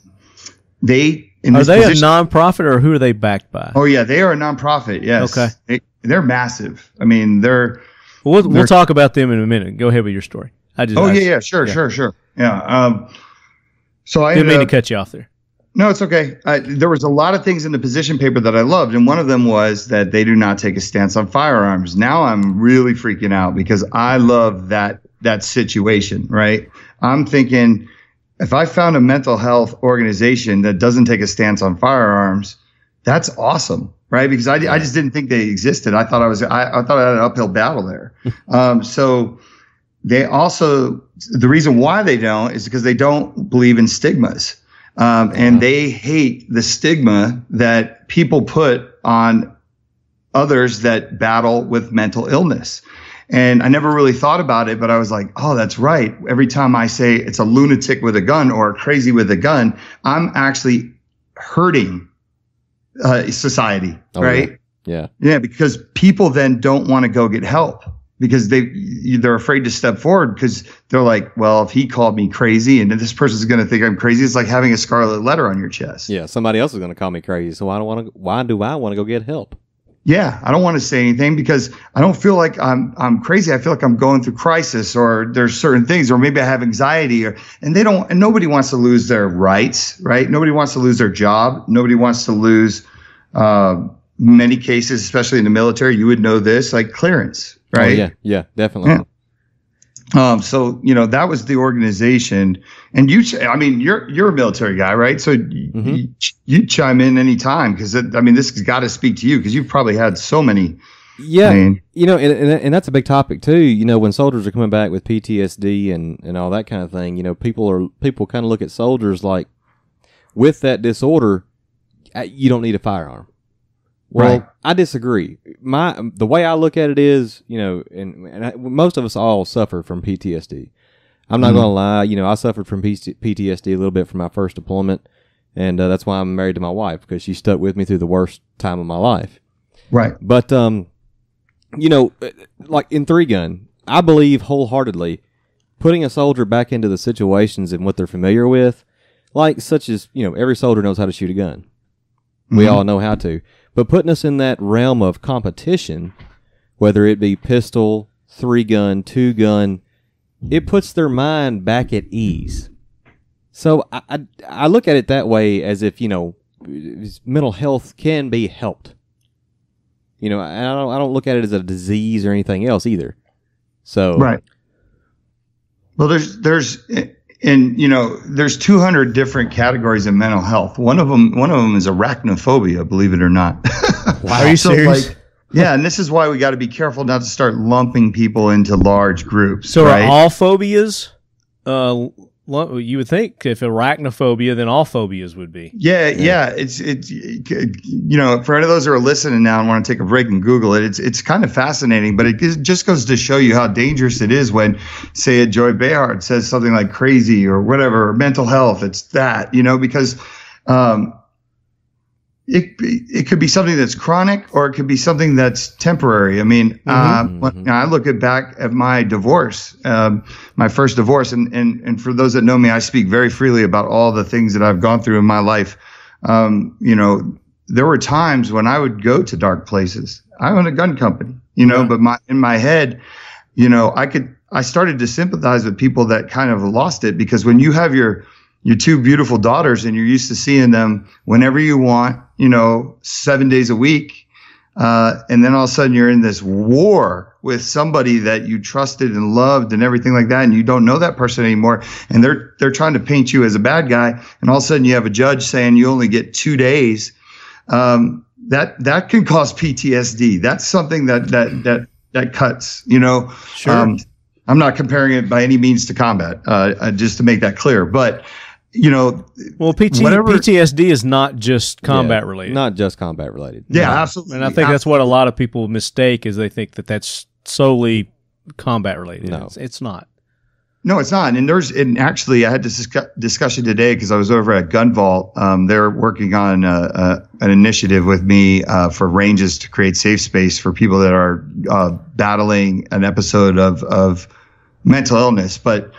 they a nonprofit or who are they backed by? Oh yeah, they are a nonprofit. Yes. Okay. They're massive. I mean, we'll talk about them in a minute. Go ahead with your story. Sure. Yeah. So I didn't mean to cut you off there. No, it's okay. There was a lot of things in the position paper that I loved, and one of them was that they do not take a stance on firearms. Now I'm really freaking out because I love that situation, right? I'm thinking, if I found a mental health organization that doesn't take a stance on firearms, that's awesome, right? Because I just didn't think they existed. I thought I thought I had an uphill battle there. So they also, the reason why they don't is because they don't believe in stigmas. And they hate the stigma that people put on others that battle with mental illness. And I never really thought about it, but I was like, oh, that's right. Every time I say it's a lunatic with a gun or crazy with a gun, I'm actually hurting society, right? Yeah. Yeah, because people then don't want to go get help because they're afraid to step forward because they're like, well, if he called me crazy and this person's going to think I'm crazy, it's like having a scarlet letter on your chest. Yeah, somebody else is going to call me crazy, so why do I want to go get help? Yeah, I don't want to say anything because I don't feel like I'm crazy. I feel like I'm going through crisis, or there's certain things, or maybe I have anxiety, and nobody wants to lose their rights, right? Nobody wants to lose their job. Nobody wants to lose, many cases, especially in the military. You would know this, like clearance, right? Oh, yeah, definitely. Yeah. So, that was the organization, and you're a military guy, right? So you chime in anytime because this has got to speak to you because you've probably had so many. Yeah. And that's a big topic too. When soldiers are coming back with PTSD and all that kind of thing, people kind of look at soldiers like with that disorder, you don't need a firearm. Well, right. I disagree. The way I look at it is, most of us all suffer from PTSD. I'm not going to lie. I suffered from PTSD a little bit from my first deployment, and that's why I'm married to my wife, because she stuck with me through the worst time of my life. Right. But, like in 3-gun, I believe wholeheartedly putting a soldier back into the situations and what they're familiar with, like such as, every soldier knows how to shoot a gun. We all know how to. But putting us in that realm of competition whether it be pistol, 3-gun, 2-gun, it puts their mind back at ease. So I look at it that way, as if, mental health can be helped. I don't look at it as a disease or anything else either. So right. Well, there's 200 different categories of mental health. One of them is arachnophobia, believe it or not. Wow. Are you serious? Yeah, and this is why we got to be careful not to start lumping people into large groups. So right? Are all phobias? You would think if arachnophobia, then all phobias would be. Yeah. It's for any of those who are listening now and want to take a break and Google it, it's kind of fascinating, but it just goes to show you how dangerous it is when, say, a Joy Behar says something like crazy or whatever, or mental health. It's that, because it could be something that's chronic, or it could be something that's temporary. I mean, when I look back at my divorce, my first divorce, and for those that know me, I speak very freely about all the things that I've gone through in my life. There were times when I would go to dark places. I own a gun company, but in my head, I started to sympathize with people that kind of lost it, because when you have your two beautiful daughters and you're used to seeing them whenever you want, 7 days a week. And then all of a sudden you're in this war with somebody that you trusted and loved and everything like that. And you don't know that person anymore. And they're trying to paint you as a bad guy. And all of a sudden you have a judge saying you only get 2 days. That can cause PTSD. That's something that cuts, Sure. I'm not comparing it by any means to combat, just to make that clear. But PTSD is not just combat related. Not just combat related. Yeah, absolutely. And I think that's what a lot of people mistake, is they think that that's solely combat related. No. It's not. No, it's not. And actually I had this discussion today because I was over at Gun Vault. They're working on an initiative with me for ranges to create safe space for people that are battling an episode of mental illness. But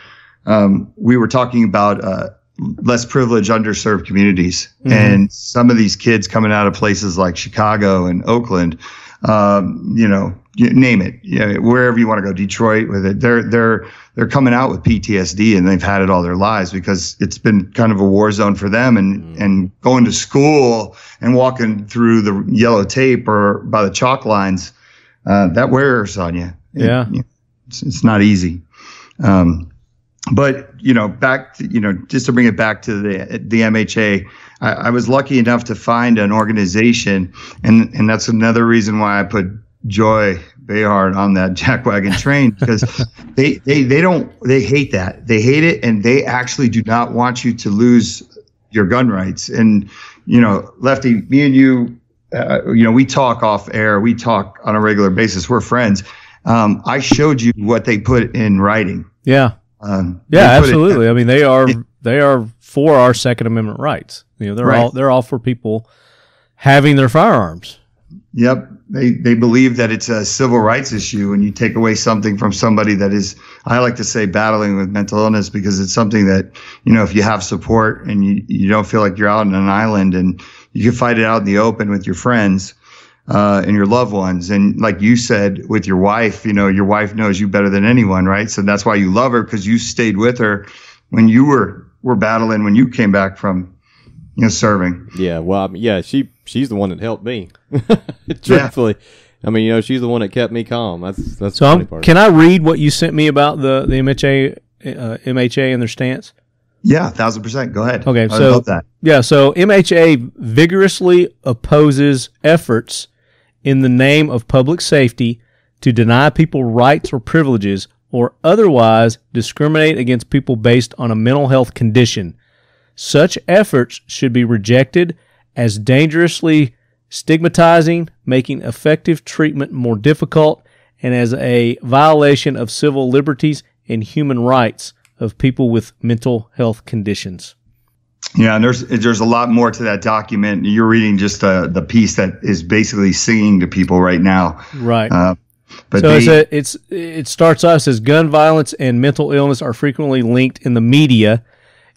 we were talking about less privileged, underserved communities. Mm-hmm. And some of these kids coming out of places like Chicago and Oakland, you name it, wherever you want to go, Detroit with it, they're coming out with PTSD, and they've had it all their lives because it's been kind of a war zone for them. And going to school and walking through the yellow tape or by the chalk lines, that wears on you. Yeah. It's not easy. But, back to, just to bring it back to the MHA, I was lucky enough to find an organization, and that's another reason why I put Joy Behar on that jackwagon train, because they hate that. They hate it, and they actually do not want you to lose your gun rights. And, Lefty, me and you, we talk off air. We talk on a regular basis. We're friends. I showed you what they put in writing. Yeah. Absolutely. I mean, they are for our Second Amendment rights. They're all for people having their firearms. Yep. They believe that it's a civil rights issue when you take away something from somebody that is, I like to say, battling with mental illness, because it's something that, if you have support and you don't feel like you're out on an island, and you can fight it out in the open with your friends and your loved ones. And like you said, with your wife, your wife knows you better than anyone, right? So that's why you love her, because you stayed with her when you were battling, when you came back from, serving. Yeah. Well, she's the one that helped me. Truthfully. Yeah. I mean, she's the one that kept me calm. That's the funny part. Can I read what you sent me about the MHA and their stance? Yeah, 1,000%. Go ahead. Okay. I love that. Yeah. So MHA vigorously opposes efforts in the name of public safety to deny people rights or privileges, or otherwise discriminate against people based on a mental health condition. Such efforts should be rejected as dangerously stigmatizing, making effective treatment more difficult, and as a violation of civil liberties and human rights of people with mental health conditions. Yeah, and there's a lot more to that document. You're reading just the piece that is basically singing to people right now. Right. But so it starts off, says gun violence and mental illness are frequently linked in the media,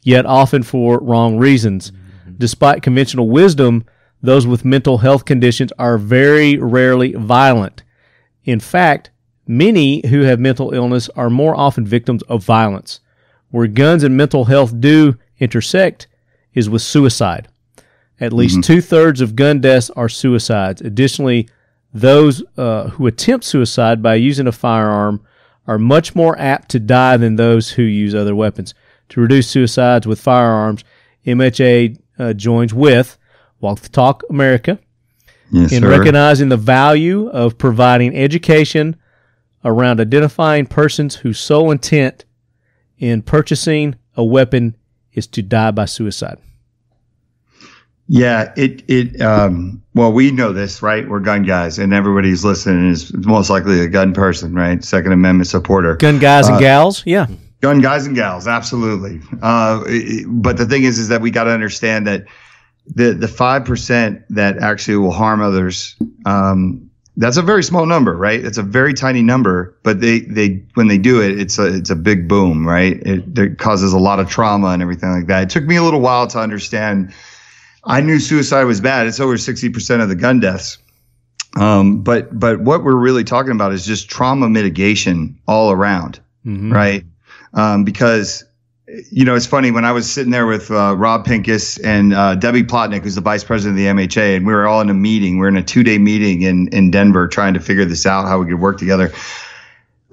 yet often for wrong reasons. Mm-hmm. Despite conventional wisdom, those with mental health conditions are very rarely violent. In fact, many who have mental illness are more often victims of violence. Where guns and mental health do intersect is with suicide. At least 2/3 of gun deaths are suicides. Additionally, those who attempt suicide by using a firearm are much more apt to die than those who use other weapons. To reduce suicides with firearms, MHA joins with Walk the Talk America in recognizing the value of providing education around identifying persons whose sole intent in purchasing a weapon is to die by suicide. Yeah, well, we know this, right? We're gun guys, and everybody who's listening is most likely a gun person, right? Second Amendment supporter. Gun guys and gals, yeah. Gun guys and gals, absolutely. But the thing is that we got to understand that the 5% that actually will harm others, that's a very small number, right? It's a very tiny number, but they when they do it, it's a big boom, right? It causes a lot of trauma and everything like that. It took me a little while to understand. I knew suicide was bad. It's over 60% of the gun deaths. But what we're really talking about is just trauma mitigation all around, right? Because, it's funny, when I was sitting there with Rob Pincus and Debbie Plotnick, who's the vice president of the MHA, and we were all in a meeting. We were in a 2-day meeting in Denver trying to figure this out, how we could work together.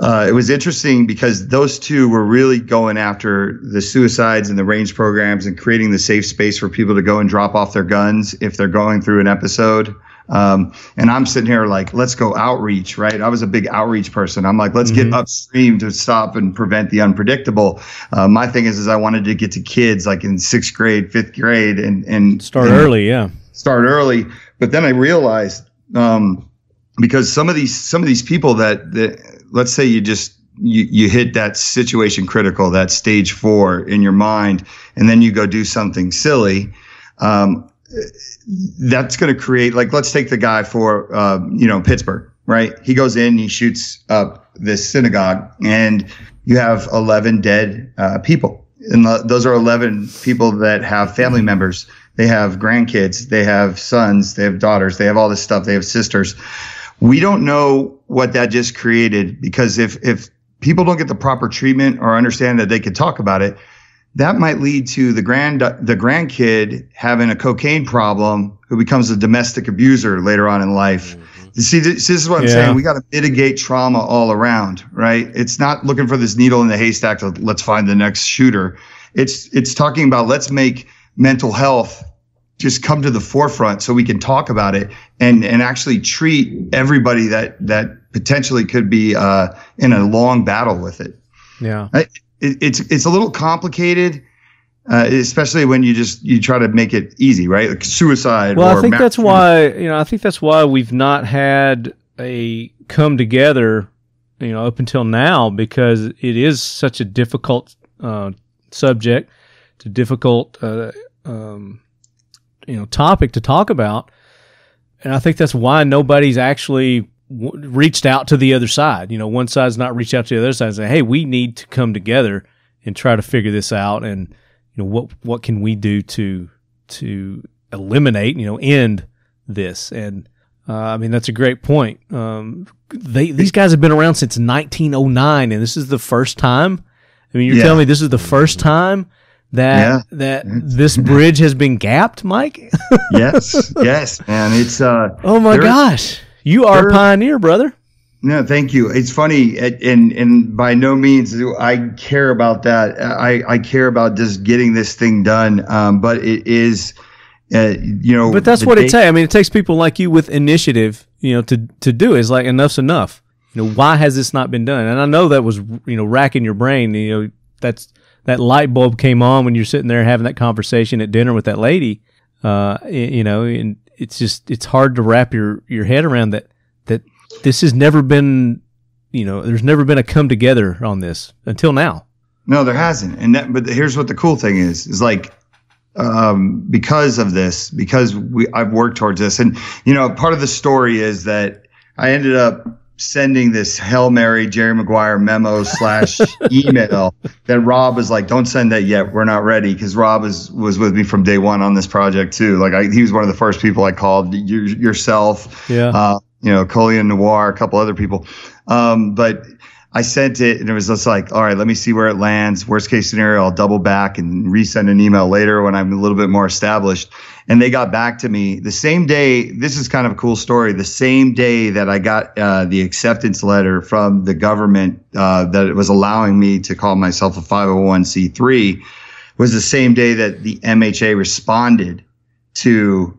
It was interesting because those two were really going after the suicides and the range programs and creating the safe space for people to go and drop off their guns if they're going through an episode. And I'm sitting here like, let's go outreach, right? I was a big outreach person. I'm like, let's get upstream to stop and prevent the unpredictable. My thing is I wanted to get to kids like in 6th grade, 5th grade and start early. Yeah. Start early. But then I realized, because some of these people that let's say you hit that situation critical, that stage 4 in your mind, and then you go do something silly, that's going to create, like, let's take the guy for, Pittsburgh, right? He goes in, he shoots up this synagogue, and you have 11 dead people. And those are 11 people that have family members. They have grandkids, they have sons, they have daughters, they have all this stuff, they have sisters. We don't know what that just created, because if people don't get the proper treatment or understand that they could talk about it, that might lead to the grandkid having a cocaine problem who becomes a domestic abuser later on in life. You see, this is what I'm saying. We got to mitigate trauma all around, right? It's not looking for this needle in the haystack to let's find the next shooter. It's talking about let's make mental health just come to the forefront so we can talk about it and actually treat everybody that potentially could be in a long battle with it. Yeah. It's a little complicated, especially when you try to make it easy, right? Like suicide. Well, I think that's why we've not had a come together, up until now, because it is such a difficult subject, it's a difficult topic to talk about, and I think that's why nobody's actually reached out to the other side. One side's not reached out to the other side and say, hey, we need to come together and try to figure this out, and what can we do to eliminate, end this. And that's a great point. These guys have been around since 1909, and this is the first time. You're telling me this is the first time that this bridge has been gapped, Mike? yes, man. It's oh my gosh. You are a pioneer, brother. No, thank you. It's funny, and by no means do I care about that. I care about just getting this thing done. But it is, But that's what it takes. It takes people like you with initiative, to do it. It's like enough's enough. Why has this not been done? And I know that was, racking your brain. That light bulb came on when you're sitting there having that conversation at dinner with that lady. And it's hard to wrap your head around that this has never been, there's never been a come together on this until now. No, there hasn't. But here's what the cool thing is like, because of this, because I've worked towards this, and, part of the story is that I ended up sending this Hail Mary Jerry Maguire memo / email that Rob was like, don't send that yet. We're not ready. Cause Rob was with me from day one on this project too. Like he was one of the first people I called, yourself. Yeah. Collier Noir, a couple other people. But I sent it, and it was just like, all right, let me see where it lands. Worst case scenario, I'll double back and resend an email later when I'm a little bit more established. And they got back to me the same day. This is kind of a cool story. The same day that I got the acceptance letter from the government that it was allowing me to call myself a 501c3 was the same day that the MHA responded to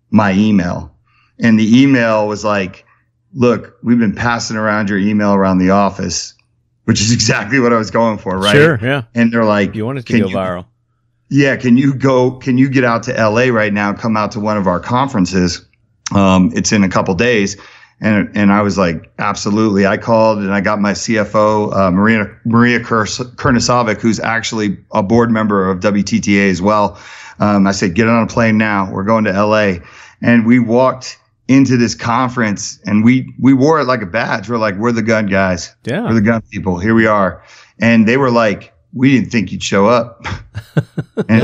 my email. And the email was like, look, we've been passing around your email around the office, which is exactly what I was going for, right? Sure, yeah. And they're like, you want it to go viral. Yeah, can you get out to LA right now, come out to one of our conferences? It's in a couple days. And I was like, absolutely. I called and I got my CFO, Maria Kurnisovic, who's actually a board member of WTTA as well. I said, get on a plane now. We're going to LA. And we walked into this conference and we wore it like a badge. We're like, we're the gun guys. Yeah. We're the gun people. Here we are. And they were like, we didn't think you'd show up. And,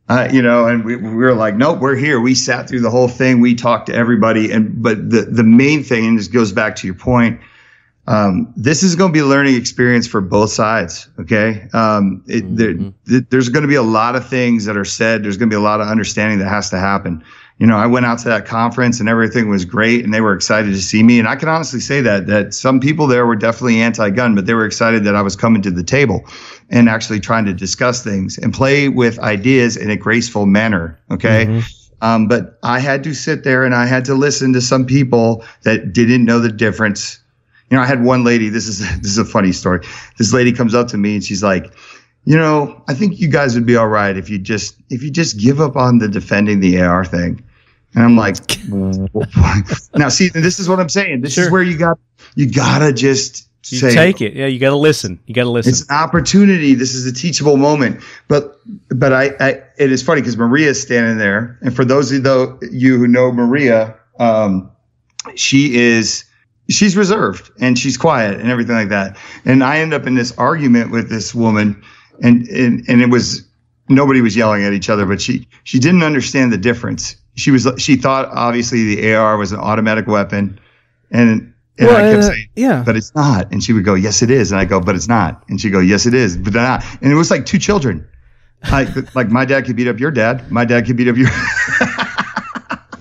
and we were like, nope, we're here. We sat through the whole thing. We talked to everybody. But the main thing, and this goes back to your point, this is going to be a learning experience for both sides. Okay. There's going to be a lot of things that are said. There's going to be a lot of understanding that has to happen. I went out to that conference and everything was great and they were excited to see me. And I can honestly say that some people there were definitely anti-gun, but they were excited that I was coming to the table and actually trying to discuss things and play with ideas in a graceful manner. Okay. Mm-hmm. But I had to sit there and I had to listen to some people that didn't know the difference. I had one lady, this is a funny story. This lady comes up to me and she's like, I think you guys would be all right if you just give up on the defending the AR thing. And I'm like, now see, this is what I'm saying. This is where you gotta just take it. Yeah, you gotta listen. It's an opportunity. This is a teachable moment. But it is funny because Maria's standing there, and for those of you who know Maria, she's reserved and she's quiet and everything like that. And I end up in this argument with this woman, and it was nobody was yelling at each other, but she didn't understand the difference. She thought obviously the AR was an automatic weapon, and I kept saying, yeah, but it's not. And she would go, yes, it is. And I go, but it's not. And she'd go, yes, it is, but not. And it was like two children. Like my dad could beat up your dad. My dad could beat up your.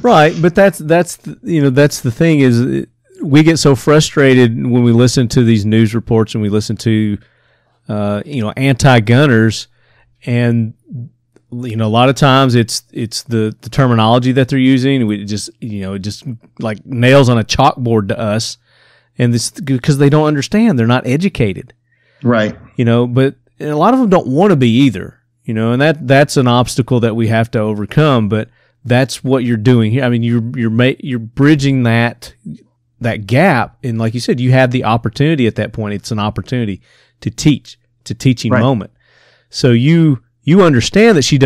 Right, but that's the thing is we get so frustrated when we listen to these news reports and we listen to anti-gunners, and a lot of times it's the terminology that they're using. It just like nails on a chalkboard to us, and this because they don't understand. They're not educated, right? But a lot of them don't want to be either. And that's an obstacle that we have to overcome. But that's what you're doing here. I mean, you're bridging that gap, and like you said, you have the opportunity at that point. It's an opportunity to teach. It's a teaching moment. So you understand that she's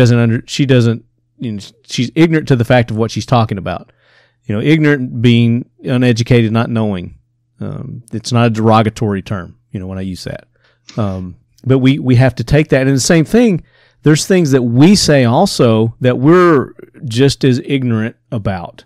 ignorant to the fact of what she's talking about. Ignorant being uneducated, not knowing. It's not a derogatory term, when I use that. But we have to take that. And the same thing, there's things that we say also that we're just as ignorant about,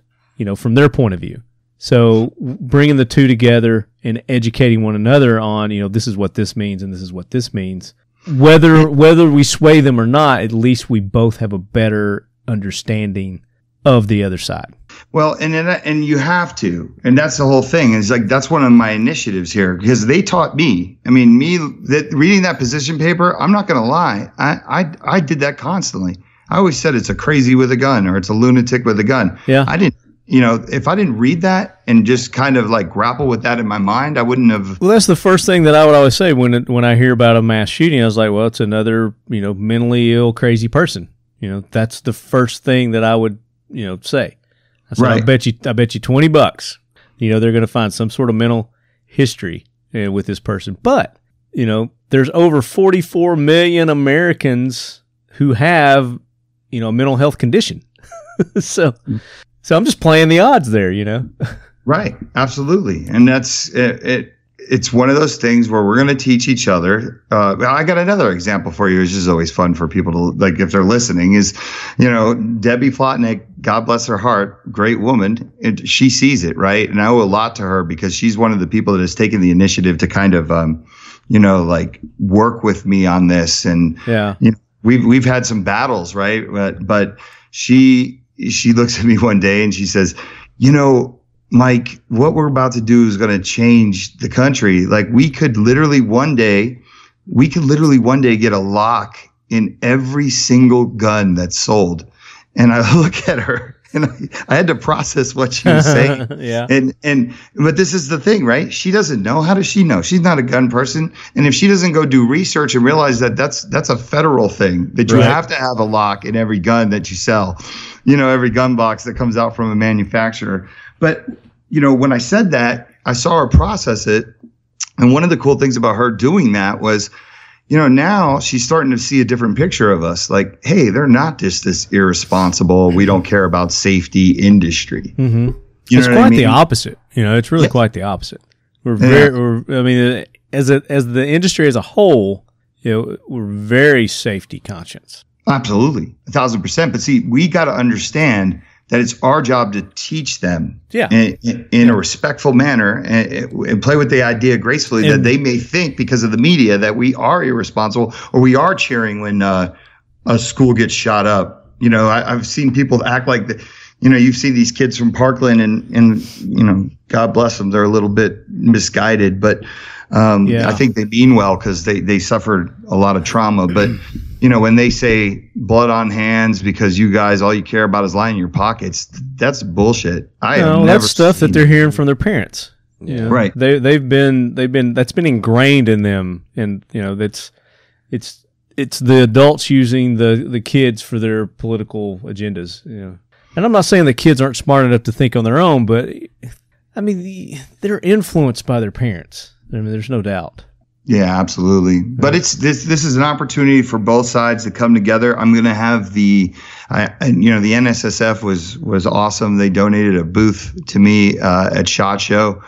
from their point of view. So bringing the two together and educating one another on, this is what this means and this is what this means. Whether we sway them or not, at least we both have a better understanding of the other side. Well, and you have to, and that's the whole thing. It's like that's one of my initiatives here because they taught me. I mean, reading that position paper. I'm not going to lie. I did that constantly. I always said it's a crazy with a gun or it's a lunatic with a gun. Yeah. I didn't. If I didn't read that and just kind of like grapple with that in my mind, I wouldn't have. Well, that's the first thing that I would always say when I hear about a mass shooting. I was like, well, it's another, mentally ill, crazy person. That's the first thing that I would, say. I said, right. I bet you $20. They're going to find some sort of mental history with this person. But, there's over 44 million Americans who have, a mental health condition. So I'm just playing the odds there, Right. Absolutely. And that's it. It's one of those things where we're going to teach each other. I got another example for you, which is always fun for people to like if they're listening. Is Debbie Flotnick God bless her heart, great woman, and she sees it, right? And I owe a lot to her because she's one of the people that has taken the initiative to kind of, like work with me on this. And we've had some battles, right? But she looks at me one day and she says, Mike, what we're about to do is going to change the country. Like we could literally one day get a lock in every single gun that's sold. And I look at her and I had to process what she was saying. Yeah. But this is the thing, right? She doesn't know. How does she know? She's not a gun person. And if she doesn't go do research and realize that that's a federal thing, that you have to have a lock in every gun that you sell, every gun box that comes out from a manufacturer. But, when I said that, I saw her process it. And one of the cool things about her doing that was, now she's starting to see a different picture of us. Like, hey, they're not just this irresponsible, we don't care about safety industry. Mm-hmm. It's quite the opposite. It's really quite the opposite. We're very, as the industry as a whole, we're very safety conscious. Absolutely, 1,000%. But see, we got to understand that it's our job to teach them in a respectful manner and play with the idea gracefully that they may think because of the media that we are irresponsible or we are cheering when a school gets shot up. I've seen people act like you've seen these kids from Parkland and God bless them, they're a little bit misguided, but I think they mean well because they suffered a lot of trauma. But when they say blood on hands because you guys all you care about is lining your pockets, that's bullshit. That's stuff that they're hearing from their parents. Yeah. Right. They've been that's been ingrained in them, and it's the adults using the kids for their political agendas. And I'm not saying the kids aren't smart enough to think on their own, but they're influenced by their parents. There's no doubt. Yeah, absolutely. But this is an opportunity for both sides to come together. I'm going to have the NSSF was awesome. They donated a booth to me at SHOT Show,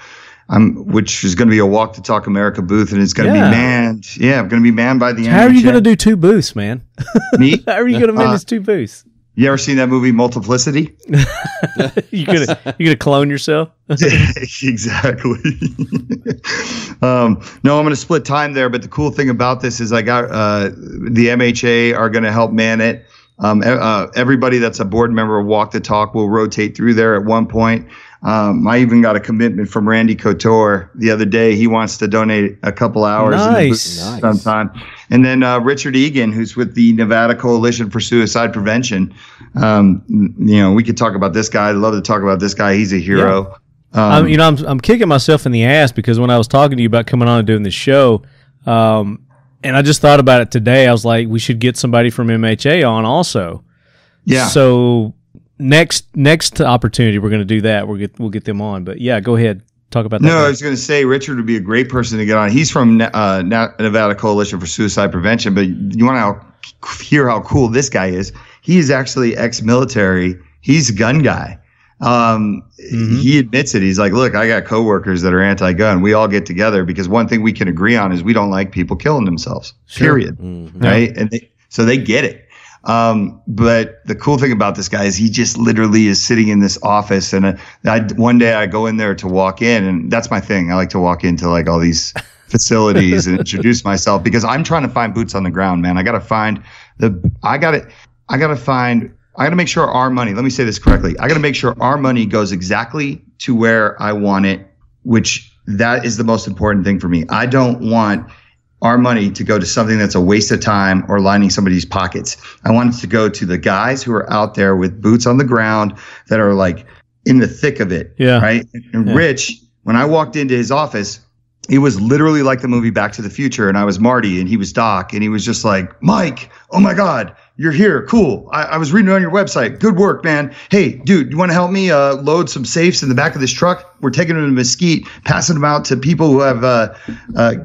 which is going to be a Walk to Talk America booth, and it's going to be manned. Yeah, I'm going to be manned by the NHA. How are you going to do two booths, man? Me? How are you going to manage two booths? You ever seen that movie Multiplicity? You gonna clone yourself? Exactly. No, I'm gonna split time there. But the cool thing about this is I got the MHA are gonna help man it. Everybody that's a board member of Walk the Talk will rotate through there at one point. I even got a commitment from Randy Couture the other day. He wants to donate a couple hours sometime. And then Richard Egan, who's with the Nevada Coalition for Suicide Prevention. We could talk about this guy. I'd love to talk about this guy. He's a hero. Yeah. I'm kicking myself in the ass because when I was talking to you about coming on and doing this show, and I just thought about it today. I was like, we should get somebody from MHA on also. Yeah. So next opportunity, we're going to do that. We'll get them on. But yeah, go ahead. Talk about that. No, I was going to say Richard would be a great person to get on. He's from Nevada Coalition for Suicide Prevention. But you want to hear how cool this guy is? He is actually ex-military. He's a gun guy. He admits it. He's like, look, I got coworkers that are anti-gun. We all get together because one thing we can agree on is we don't like people killing themselves. Sure. Period. Mm-hmm. Right? And so they get it. But the cool thing about this guy is he just literally is sitting in this office, and one day I go in there to walk in, and that's my thing. I like to walk into like all these facilities and introduce myself because I'm trying to find boots on the ground, man. I got to make sure our money, let me say this correctly. I got to make sure our money goes exactly to where I want it, which that is the most important thing for me. I don't want our money to go to something that's a waste of time or lining somebody's pockets. I want it to go to the guys who are out there with boots on the ground that are like in the thick of it. Yeah. Right. And Rich, when I walked into his office, it was literally like the movie Back to the Future. And I was Marty and he was Doc. And he was just like, Mike, oh my God, you're here. Cool. I was reading on your website. Good work, man. Hey, dude, you want to help me load some safes in the back of this truck? We're taking them to Mesquite, passing them out to people who have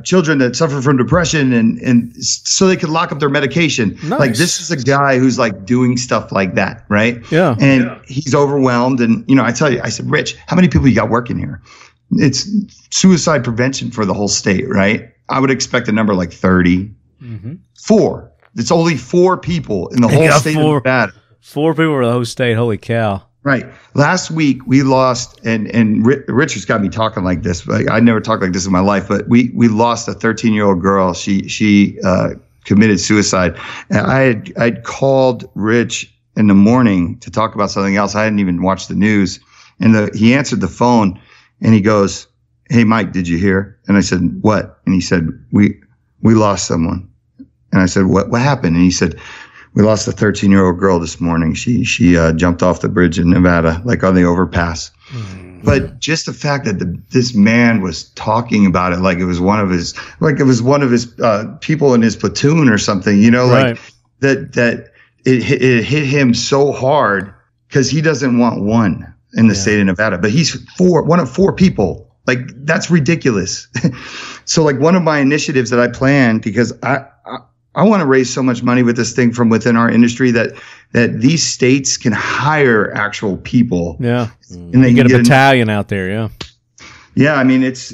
children that suffer from depression and so they can lock up their medication. Nice. Like this is a guy who's like doing stuff like that. Right. Yeah. And he's overwhelmed. And, I tell you, I said, Rich, how many people you got working here? It's suicide prevention for the whole state, right? I would expect a number like 30. Mm-hmm. 4. It's only 4 people in the whole state of Nevada. 4 people for the whole state. Holy cow. Right. Last week we lost, and Richard's got me talking like this. I never talked like this in my life, but we lost a 13-year-old girl. She committed suicide. And I'd called Rich in the morning to talk about something else. I hadn't even watched the news, and he answered the phone, and he goes, "Hey, Mike, did you hear?" And I said, "What?" And he said, "We lost someone." And I said, "What happened?" And he said, "We lost a 13-year-old girl this morning. She jumped off the bridge in Nevada, like on the overpass." Mm-hmm. But just the fact that this man was talking about it like it was one of his people in his platoon or something, right. like that it hit him so hard because he doesn't want one in the state of Nevada, but he's one of 4 people. Like, that's ridiculous. So like one of my initiatives that I planned, because I want to raise so much money with this thing from within our industry that these states can hire actual people. Yeah. And they get a battalion out there. Yeah. Yeah. I mean, it's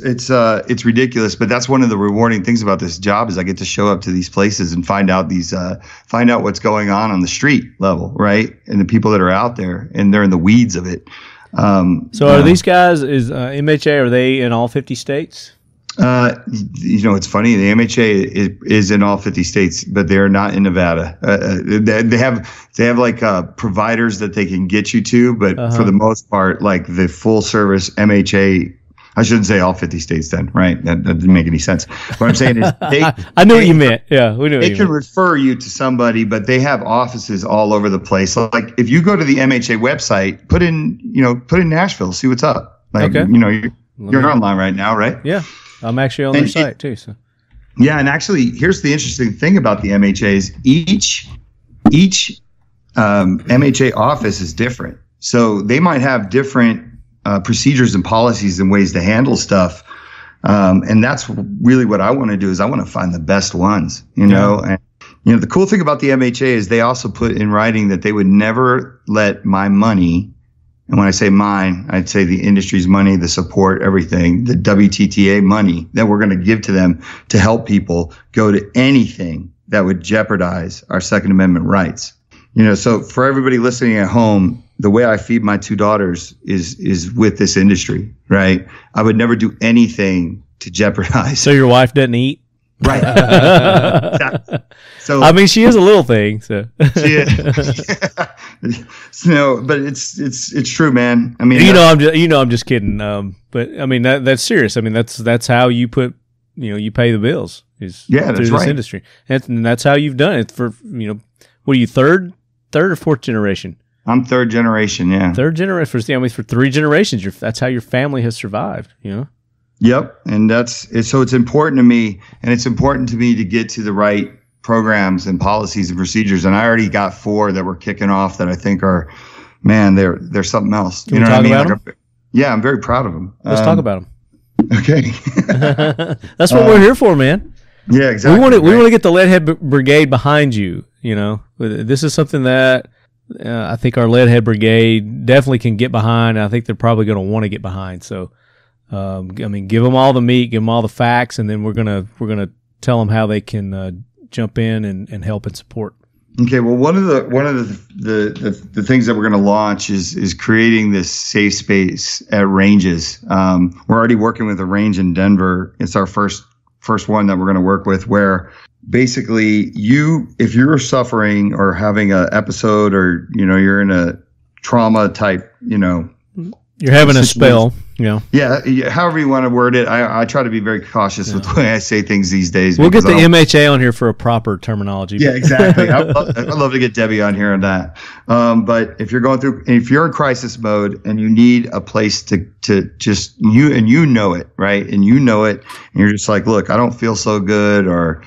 ridiculous, but that's one of the rewarding things about this job is I get to show up to these places and find out what's going on the street level. Right. And the people that are out there and they're in the weeds of it. So are these guys, is MHA, are they in all 50 states? It's funny. The MHA is in all 50 states, but they're not in Nevada. They have like providers that they can get you to, but for the most part, like the full service MHA. I shouldn't say all 50 states then, right? That didn't make any sense. What I'm saying is I knew what you meant. Yeah, we knew. They can refer you to somebody, but they have offices all over the place. So like if you go to the MHA website, put in Nashville, see what's up. Like, okay. You're online right now, right? Yeah. I'm actually on their site too. So. Yeah, and actually, here's the interesting thing about the MHAs. Each MHA office is different, so they might have different procedures and policies and ways to handle stuff. And that's really what I want to do is I want to find the best ones. And the cool thing about the MHA is they also put in writing that they would never let my money. And when I say mine, I'd say the industry's money, the support, everything, the WTTA money that we're going to give to them to help people go to anything that would jeopardize our Second Amendment rights. So for everybody listening at home, the way I feed my 2 daughters is with this industry, right? I would never do anything to jeopardize. So your wife doesn't eat? Right. Exactly. So I mean, she is a little thing. So she is. But it's true, man. I mean, I'm just kidding. But I mean that's serious. I mean that's how you put you pay the bills is through this industry, and that's how you've done it for what are you third or fourth generation? I'm third generation. Yeah, third generation. I mean, for 3 generations, that's how your family has survived. Yep, and so it's important to me, and it's important to me to get to the right programs and policies and procedures. And I already got 4 that we're kicking off that I think are, man, they're something else. Can we talk about them? Yeah, I'm very proud of them. Let's talk about them. Okay, that's what we're here for, man. Yeah, exactly. We want to get the Leadhead Brigade behind you. This is something that I think our Leadhead Brigade definitely can get behind. And I think they're probably going to want to get behind. So. I mean, give them all the meat, give them all the facts, and then we're gonna tell them how they can jump in and help and support. Okay. Well, one of the things that we're going to launch is creating this safe space at ranges. We're already working with a range in Denver. It's our first one that we're going to work with, where basically if you're suffering or having an episode or you're in a trauma type you're having a spell. Yeah, however you want to word it. I try to be very cautious with the way I say things these days. We'll get the MHA on here for a proper terminology. Yeah, exactly. I'd love to get Debbie on here on that. But if you're in crisis mode and you need a place to just you know it, right? And you know it, and you're just like, look, I don't feel so good, or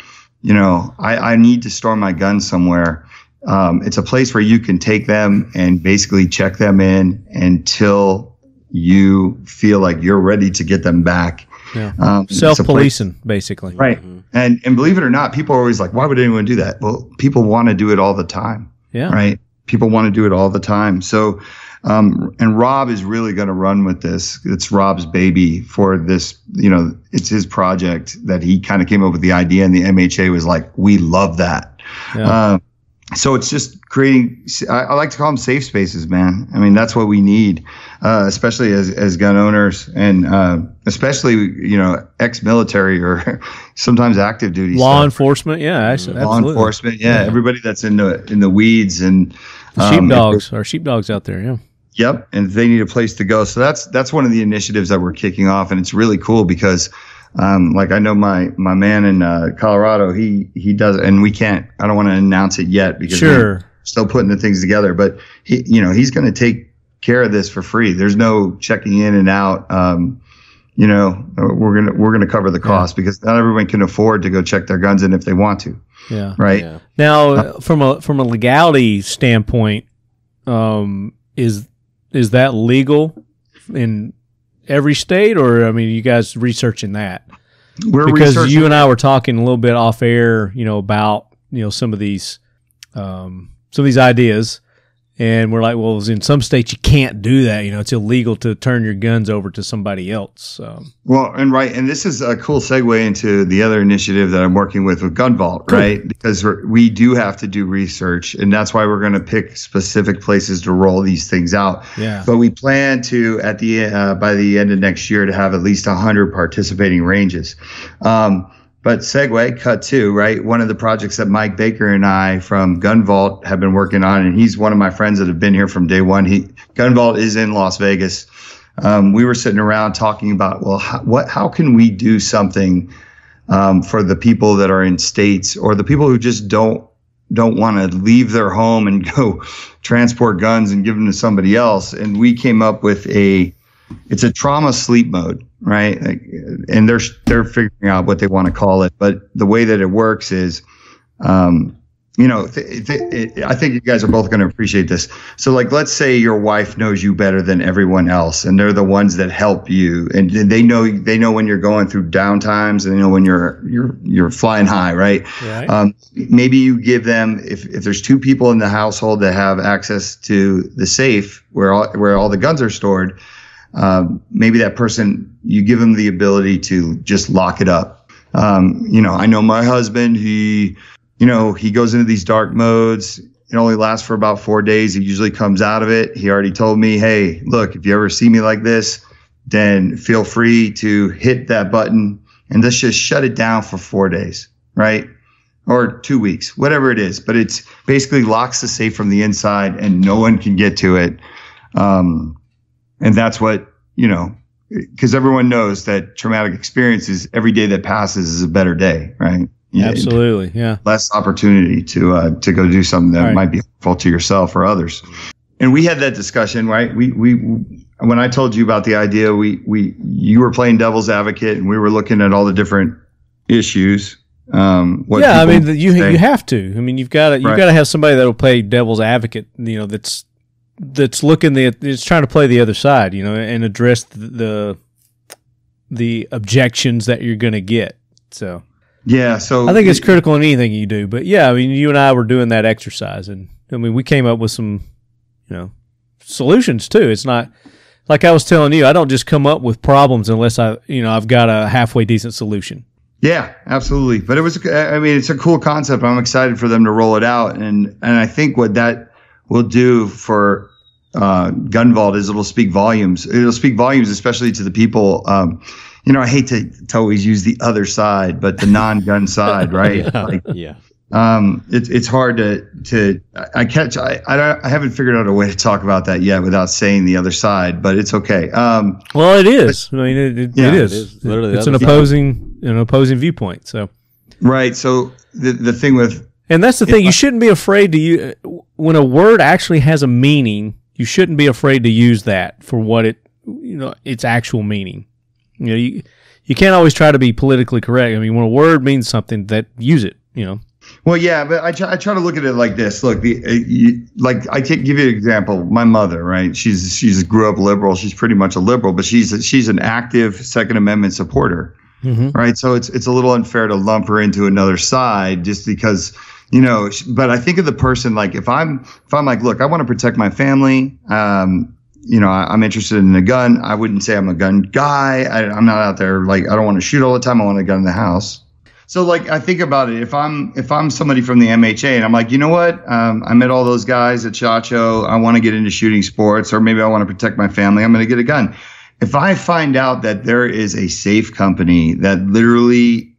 I need to store my gun somewhere. It's a place where you can take them and basically check them in until you feel like you're ready to get them back. Yeah. Self-policing, basically. Right. Mm-hmm. And believe it or not, people are always like, why would anyone do that? Well, people want to do it all the time. Yeah. Right. People want to do it all the time. So, and Rob is really going to run with this. It's Rob's baby for this, it's his project that he kind of came up with the idea, and the MHA was like, we love that. Yeah. So it's just creating, I like to call them safe spaces, man. I mean, that's what we need, especially as gun owners, and especially, you know, ex-military or sometimes active duty law stuff. enforcement. Yeah, absolutely. Law enforcement. Yeah, everybody that's in the weeds and sheepdogs. Our sheepdogs out there. Yeah. Yep, and they need a place to go. So that's one of the initiatives that we're kicking off, and it's really cool because. Like I know my man in Colorado, he does, and I don't want to announce it yet because we're still putting the things together, but he's going to take care of this for free. There's no checking in and out. We're going to cover the cost because not everyone can afford to go check their guns in if they want to. Yeah. Right. Yeah. Now, from a legality standpoint, is that legal in every state, or I mean, you guys researching that? Because you and I were talking a little bit off air, about some of these ideas, and we're like, well, in some states you can't do that. It's illegal to turn your guns over to somebody else. Well, and this is a cool segue into the other initiative that I'm working with Gun Vault, cool. Right? Because we do have to do research, and that's why we're going to pick specific places to roll these things out. Yeah. But we plan to by the end of next year to have at least 100 participating ranges. But segue, cut to, right? One of the projects that Mike Baker and I from Gun Vault have been working on, and he's one of my friends that have been here from day one. Gun Vault is in Las Vegas. We were sitting around talking about, well, how can we do something for the people that are in states, or the people who just don't want to leave their home and go transport guns and give them to somebody else. And we came up with it's a trauma sleep mode, right? And they're figuring out what they want to call it. But the way that it works is, I think you guys are both going to appreciate this. So like, let's say your wife knows you better than everyone else, and they're the ones that help you, and they know when you're going through downtimes, and they know when you're flying high, right? Right. Maybe you give them, if there's two people in the household that have access to the safe where all the guns are stored, maybe that person, you give them the ability to just lock it up. I know my husband, he goes into these dark modes. It only lasts for about 4 days. He usually comes out of it. He already told me, hey, look, if you ever see me like this, then feel free to hit that button and let's just shut it down for 4 days, right? Or 2 weeks, whatever it is. But it's basically locks the safe from the inside and no one can get to it. And that's what, because everyone knows that traumatic experiences, every day that passes is a better day, right? Absolutely, yeah. Less opportunity to go do something that might be harmful to yourself or others. And we had that discussion, right? We when I told you about the idea, you were playing devil's advocate, and we were looking at all the different issues. You have to. I mean, you've got to have somebody that will play devil's advocate. That's looking it's trying to play the other side, and address the objections that you're going to get. So so I think it's critical in anything you do. But yeah, I mean, you and I were doing that exercise, and I mean, we came up with some, solutions too. It's not like I was telling you. I don't just come up with problems unless I've got a halfway decent solution. Yeah, absolutely. But it's a cool concept. I'm excited for them to roll it out, and I think what that will do for Gun Vault is it'll speak volumes. It'll speak volumes, especially to the people. I hate to always use the other side, but the non-gun side, right? It's hard to I haven't figured out a way to talk about that yet without saying the other side, but it's okay. Well, it is. I mean, it is. Literally, it's an opposing viewpoint. So right. So the thing with, and that's the thing, you shouldn't be afraid to use when a word actually has a meaning. You shouldn't be afraid to use that for what its actual meaning. You can't always try to be politically correct. I mean, when a word means something, that use it. Well, yeah, but I try to look at it like this. Look, I can give you an example. My mother, right? She's grew up liberal. She's pretty much a liberal, but she's an active Second Amendment supporter, right? So it's a little unfair to lump her into another side just because. But I think of the person, like if I'm like, look, I want to protect my family. I'm interested in a gun. I wouldn't say I'm a gun guy. I'm not out there like I don't want to shoot all the time. I want a gun in the house. So like I think about it, if I'm somebody from the MHA and I'm like, you know what, I met all those guys at SHOT Show. I want to get into shooting sports, or maybe I want to protect my family. I'm going to get a gun. If I find out that there is a safe company that literally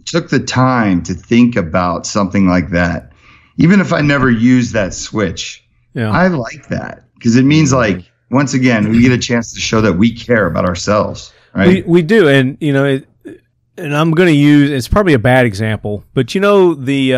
took the time to think about something like that, even if I never use that switch, I like that, because it means like, once again, we get a chance to show that we care about ourselves. Right? We do, and you know, and I'm going to use, it's probably a bad example, but you know the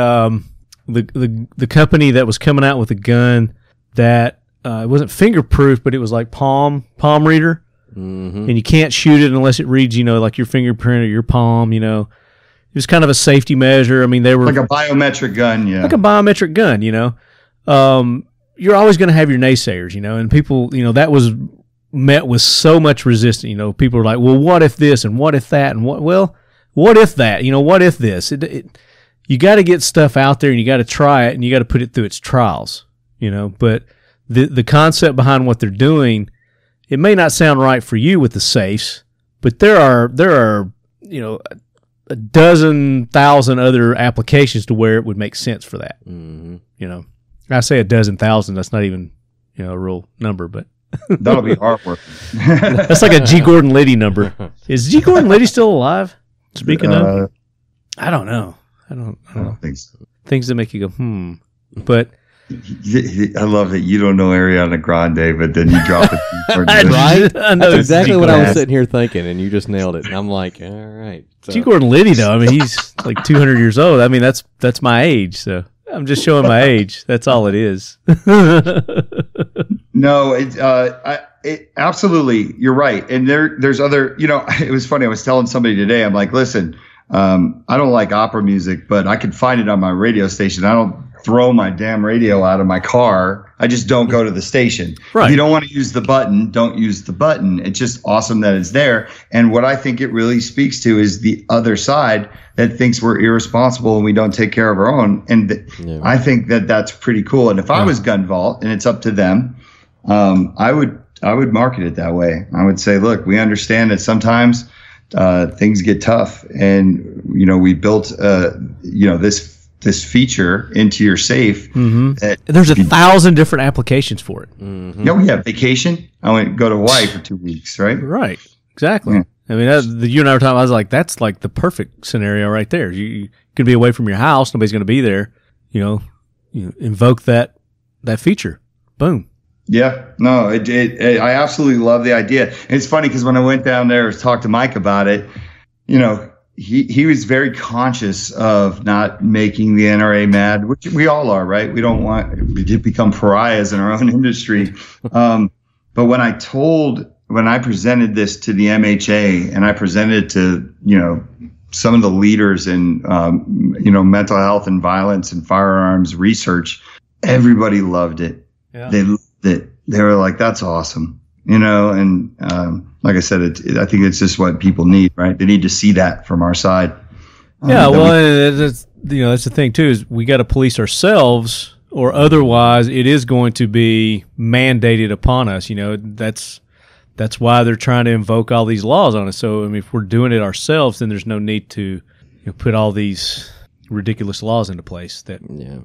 company that was coming out with a gun that it wasn't fingerproof, but it was like palm reader, and you can't shoot it unless it reads, you know, like your fingerprint or your palm. You know, it was kind of a safety measure. I mean, they were like a biometric gun, like a biometric gun. You know, you're always going to have your naysayers, you know, and people, you know, that was met with so much resistance. You know, people are like, well, what if this and what if that and what if that? You know, what if this? You got to get stuff out there and you got to try it and you got to put it through its trials, you know. But the concept behind what they're doing, it may not sound right for you with the safes, but there are you know, a dozen thousand other applications to where it would make sense for that. You know, I say a dozen thousand. That's not even, you know, a real number, but that'll be hard work. That's like a G. Gordon Liddy number. Is G. Gordon Liddy still alive? Speaking of, I don't know. I don't think so. Things that make you go, But I love that you don't know Ariana Grande, but then you drop it. Right? I know that's exactly what I was sitting here thinking, and you just nailed it. And I'm like, all right. So. G. Gordon Liddy, though, I mean, he's like 200 years old. I mean, that's my age, so I'm just showing my age. That's all it is. No, absolutely, you're right. And there's other, you know, it was funny. I was telling somebody today, I'm like, listen, I don't like opera music, but I can find it on my radio station. I don't throw my damn radio out of my car. I just don't go to the station. Right. If you don't want to use the button, don't use the button. It's just awesome that it's there. And what I think it really speaks to is the other side that thinks we're irresponsible and we don't take care of our own. And I think that that's pretty cool. And if I was Gun Vault, and it's up to them, I would market it that way. I would say, look, we understand that sometimes things get tough, and you know, we built you know, this feature into your safe. There's 1,000 different applications for it. Oh yeah, vacation. I went go to Hawaii for 2 weeks, right? Right, exactly. Yeah. I mean, you and I were talking. I was like, that's like the perfect scenario right there. You could be away from your house, nobody's going to be there. You invoke that feature. Boom. Yeah, no, I absolutely love the idea. And it's funny because when I went down there to talk to Mike about it, you know, he was very conscious of not making the NRA mad, which we all are, right? We don't want to become pariahs in our own industry. But when I presented this to the MHA and I presented it to, you know, some of the leaders in, you know, mental health and violence and firearms research, everybody loved it. Yeah. They loved it. They were like, that's awesome. You know, and like I said, I think it's just what people need, right? They need to see that from our side. Yeah, that's the thing too, is we got to police ourselves, or otherwise it is going to be mandated upon us. You know, that's why they're trying to invoke all these laws on us. So I mean, if we're doing it ourselves, then there's no need to put all these ridiculous laws into place that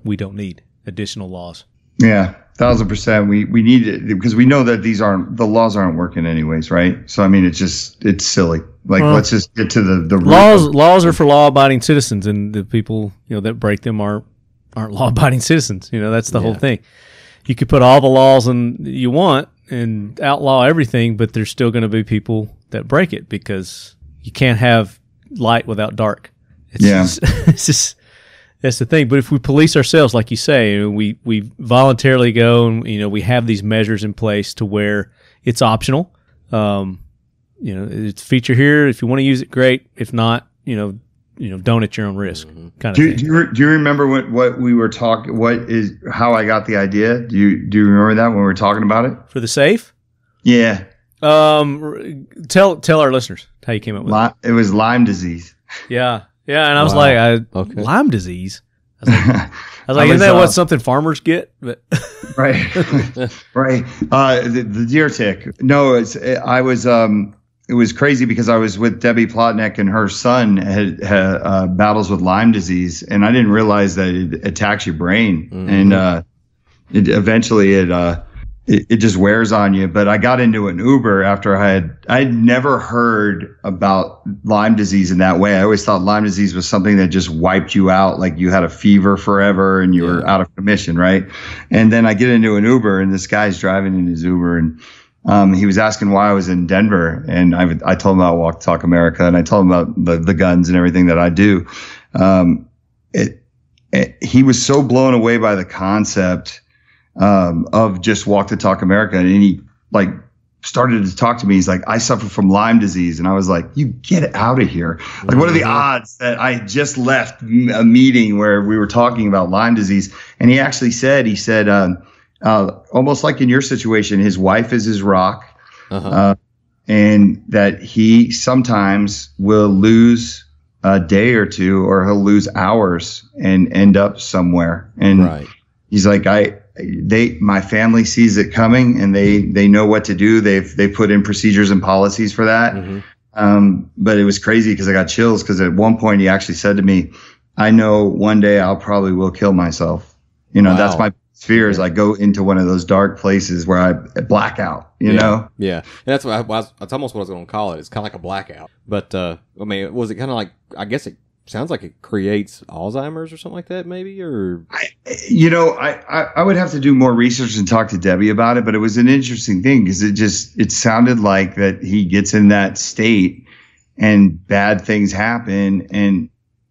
we don't need additional laws. Yeah, 1,000%. We need it because we know that the laws aren't working anyways, right? So I mean, it's silly. Like, let's just get to the laws. Laws are for law-abiding citizens, and the people that break them aren't law-abiding citizens. You know, that's the whole thing. You could put all the laws you want and outlaw everything, but there's still going to be people that break it because you can't have light without dark. It's just that's the thing. But if we police ourselves, like you say, we voluntarily go and we have these measures in place to where it's optional. It's a feature here. If you want to use it, great. If not, don't at your own risk. Kind of thing. Do you remember what we were talking? How I got the idea? Do you remember that when we were talking about it for the safe? Yeah. Tell our listeners how you came up with it. It was Lyme disease. Yeah. Yeah, and I was Lyme disease. I was like, isn't that what something farmers get? But right, right. The deer tick. No, it was crazy because I was with Debbie Plotnick and her son had battles with Lyme disease, and I didn't realize that it attacks your brain, and it eventually it just wears on you. But I got into an Uber after I'd never heard about Lyme disease in that way. I always thought Lyme disease was something that just wiped you out, like you had a fever forever and you were out of commission, right? And then I get into an Uber, and this guy's driving in his Uber, and he was asking why I was in Denver, and I told him about Walk Talk America, and I told him about the guns and everything that I do. He was so blown away by the concept of just Walk the Talk America, and he like started to talk to me. He's like, I suffer from Lyme disease, and I was like, you get out of here! Like, what are the odds that I just left a meeting where we were talking about Lyme disease? And he actually said, almost like in your situation, his wife is his rock, and that he sometimes will lose a day or two, or he'll lose hours and end up somewhere. And he's like, my family sees it coming, and they know what to do. They've put in procedures and policies for that. But it was crazy because I got chills, because at one point he actually said to me, I know one day I'll probably will kill myself. That's my fear, is I go into one of those dark places where I black out, you know? Yeah. And that's that's almost what I was going to call it. It's kind of like a blackout. But, I mean, was it kind of like, I guess it sounds like it creates Alzheimer's or something like that, maybe? Or I would have to do more research and talk to Debbie about it, but it was an interesting thing, because it sounded like that he gets in that state and bad things happen, and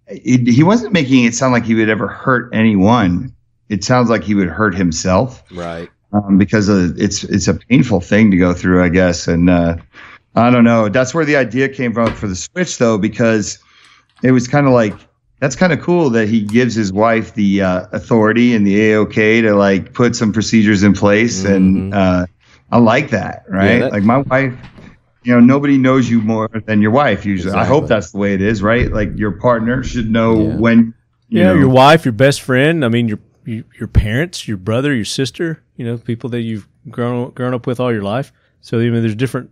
he wasn't making it sound like he would ever hurt anyone. It sounds like he would hurt himself, right? Because it's a painful thing to go through, I guess. And I don't know. That's where the idea came from for the switch, though, because it was kind of like, that's kind of cool that he gives his wife the authority and the AOK to like put some procedures in place, and I like that, right? Like my wife, nobody knows you more than your wife usually. Exactly. I hope that's the way it is, right? Like your partner should know when. Your wife, your best friend. I mean, your parents, your brother, your sister, people that you've grown up with all your life. So there's different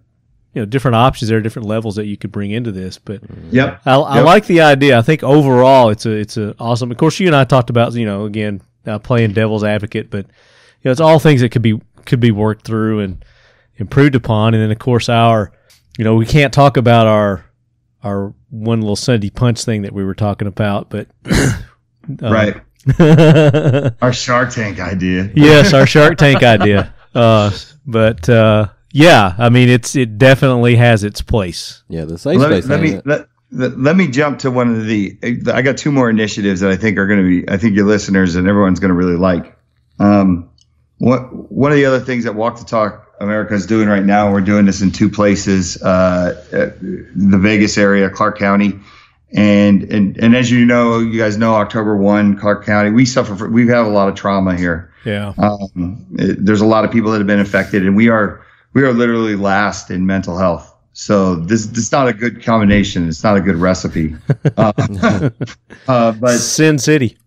options there, different levels that you could bring into this. But I like the idea. I think overall it's a awesome. Of course, you and I talked about again playing devil's advocate, but it's all things that could be worked through and improved upon. And then of course we can't talk about our one little Sunday punch thing that we were talking about, but right. Our Shark Tank idea. Yes, our Shark Tank idea. But I mean, it definitely has its place. Yeah, the safe space. Let me jump to one of I got two more initiatives that I think are going to be, I think your listeners and everyone's going to really like. One of the other things that Walk the Talk America is doing right now, we're doing this in two places, the Vegas area, Clark County. And as you guys know, October 1, Clark County, we have a lot of trauma here. Yeah. There's a lot of people that have been affected, and we are literally last in mental health. So this is not a good combination. It's not a good recipe. But Sin City.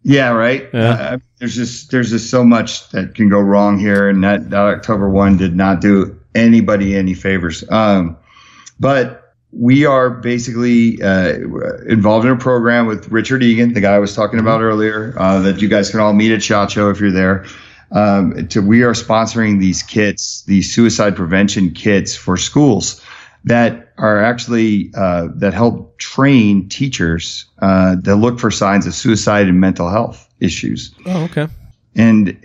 Yeah. Right. Yeah. There's just so much that can go wrong here. And that October 1 did not do anybody any favors. But we are basically involved in a program with Richard Egan, the guy I was talking about earlier, that you guys can all meet at SHOT Show if you're there. We are sponsoring these kits, these suicide prevention kits for schools that are actually that help train teachers that look for signs of suicide and mental health issues. Oh, okay. And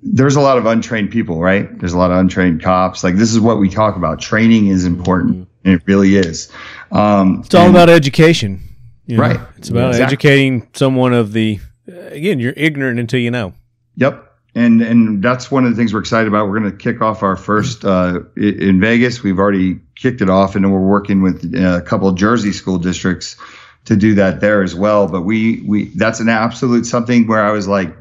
there's a lot of untrained people, right? There's a lot of untrained cops. Like, this is what we talk about. Training is important. And it really is. It's all about education. Right. It's about educating someone of again, you're ignorant until you know. Yep. And that's one of the things we're excited about. We're going to kick off our first in Vegas. We've already kicked it off, and then we're working with a couple of Jersey school districts to do that there as well. But we that's an absolute something where I was like,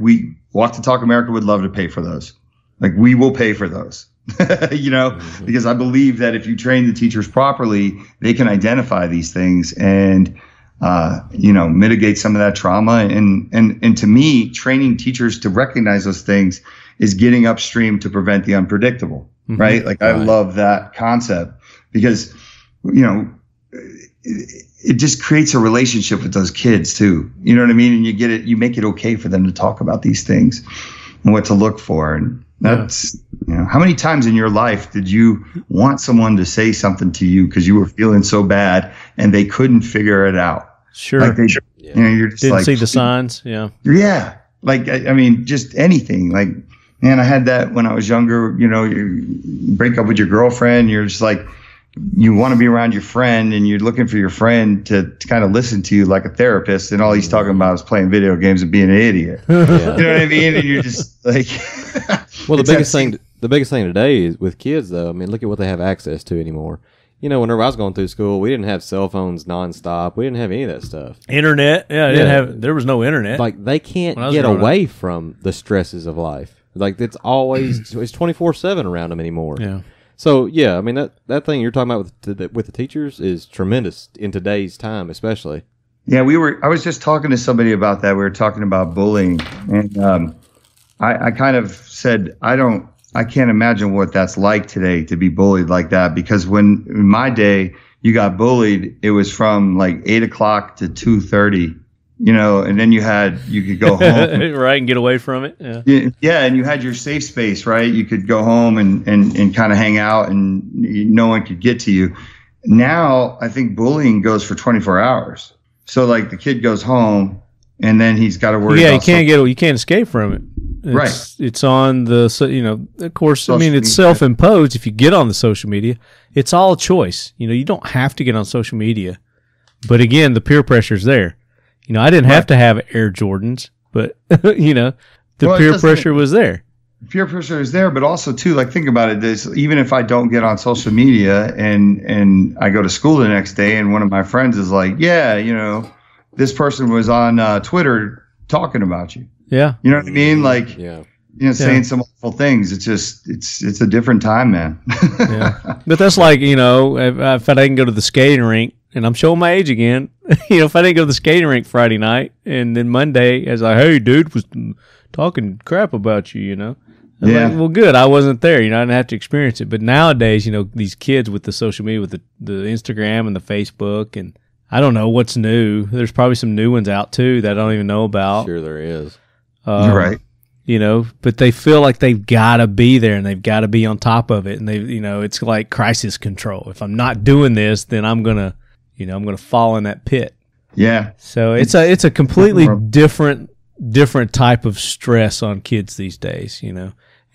Walk the Talk America would love to pay for those. Like, we will pay for those. Because I believe that if you train the teachers properly, they can identify these things and mitigate some of that trauma. And to me, training teachers to recognize those things is getting upstream to prevent the unpredictable, right? Like, I love that concept, because it just creates a relationship with those kids too. You know what I mean? And you make it okay for them to talk about these things and what to look for. And that's, how many times in your life did you want someone to say something to you because you were feeling so bad and they couldn't figure it out? Sure. Like you're just didn't see the signs. Yeah. Yeah. Like, I mean, just anything. Like, man, I had that when I was younger. You break up with your girlfriend. You're just like, you want to be around your friend, and you're looking for your friend to kind of listen to you like a therapist, and all he's talking about is playing video games and being an idiot. You know what I mean? And you're just like, well, the biggest thing today is with kids, though. I mean, look at what they have access to anymore. Whenever I was going through school, we didn't have cell phones nonstop. We didn't have any of that stuff. Internet, there was no internet. Like, they can't get away from the stresses of life. Like, it's 24/7 around them anymore. Yeah. So, I mean, that thing you're talking about with the teachers is tremendous in today's time, especially. Yeah, I was just talking to somebody about that. We were talking about bullying, and I kind of said, I can't imagine what that's like today to be bullied like that, because when in my day you got bullied, it was from like 8 o'clock to 2:30. And then you could go home. Right, and get away from it. Yeah, and you had your safe space, right? You could go home and kind of hang out, and no one could get to you. Now, I think bullying goes for 24 hours. So, like, the kid goes home, and then he's got to worry about you can't escape from it. It's on the, of course, social media. It's self-imposed if you get on the social media. It's all a choice. You don't have to get on social media. But, again, the peer pressure's there. I didn't have to have Air Jordans, but, the peer pressure was there. Peer pressure is there, but also, too, like, think about it. Even if I don't get on social media and I go to school the next day and one of my friends is like, this person was on Twitter talking about you. Yeah. You know what I mean? Like, saying some awful things. It's just, it's a different time, man. Yeah. But that's like, if I didn't go to the skating rink, and I'm showing my age again, if I didn't go to the skating rink Friday night, and then Monday, as hey, dude was talking crap about you, I'm like, well, good. I wasn't there. I didn't have to experience it. But nowadays, these kids with the social media, with the Instagram and the Facebook, and I don't know what's new. There's probably some new ones out, too, that I don't even know about. Sure there is. You're right. But they feel like they've got to be there and they've got to be on top of it. And it's like crisis control. If I'm not doing this, then I'm going to, I'm going to fall in that pit. Yeah. So it's a completely different type of stress on kids these days,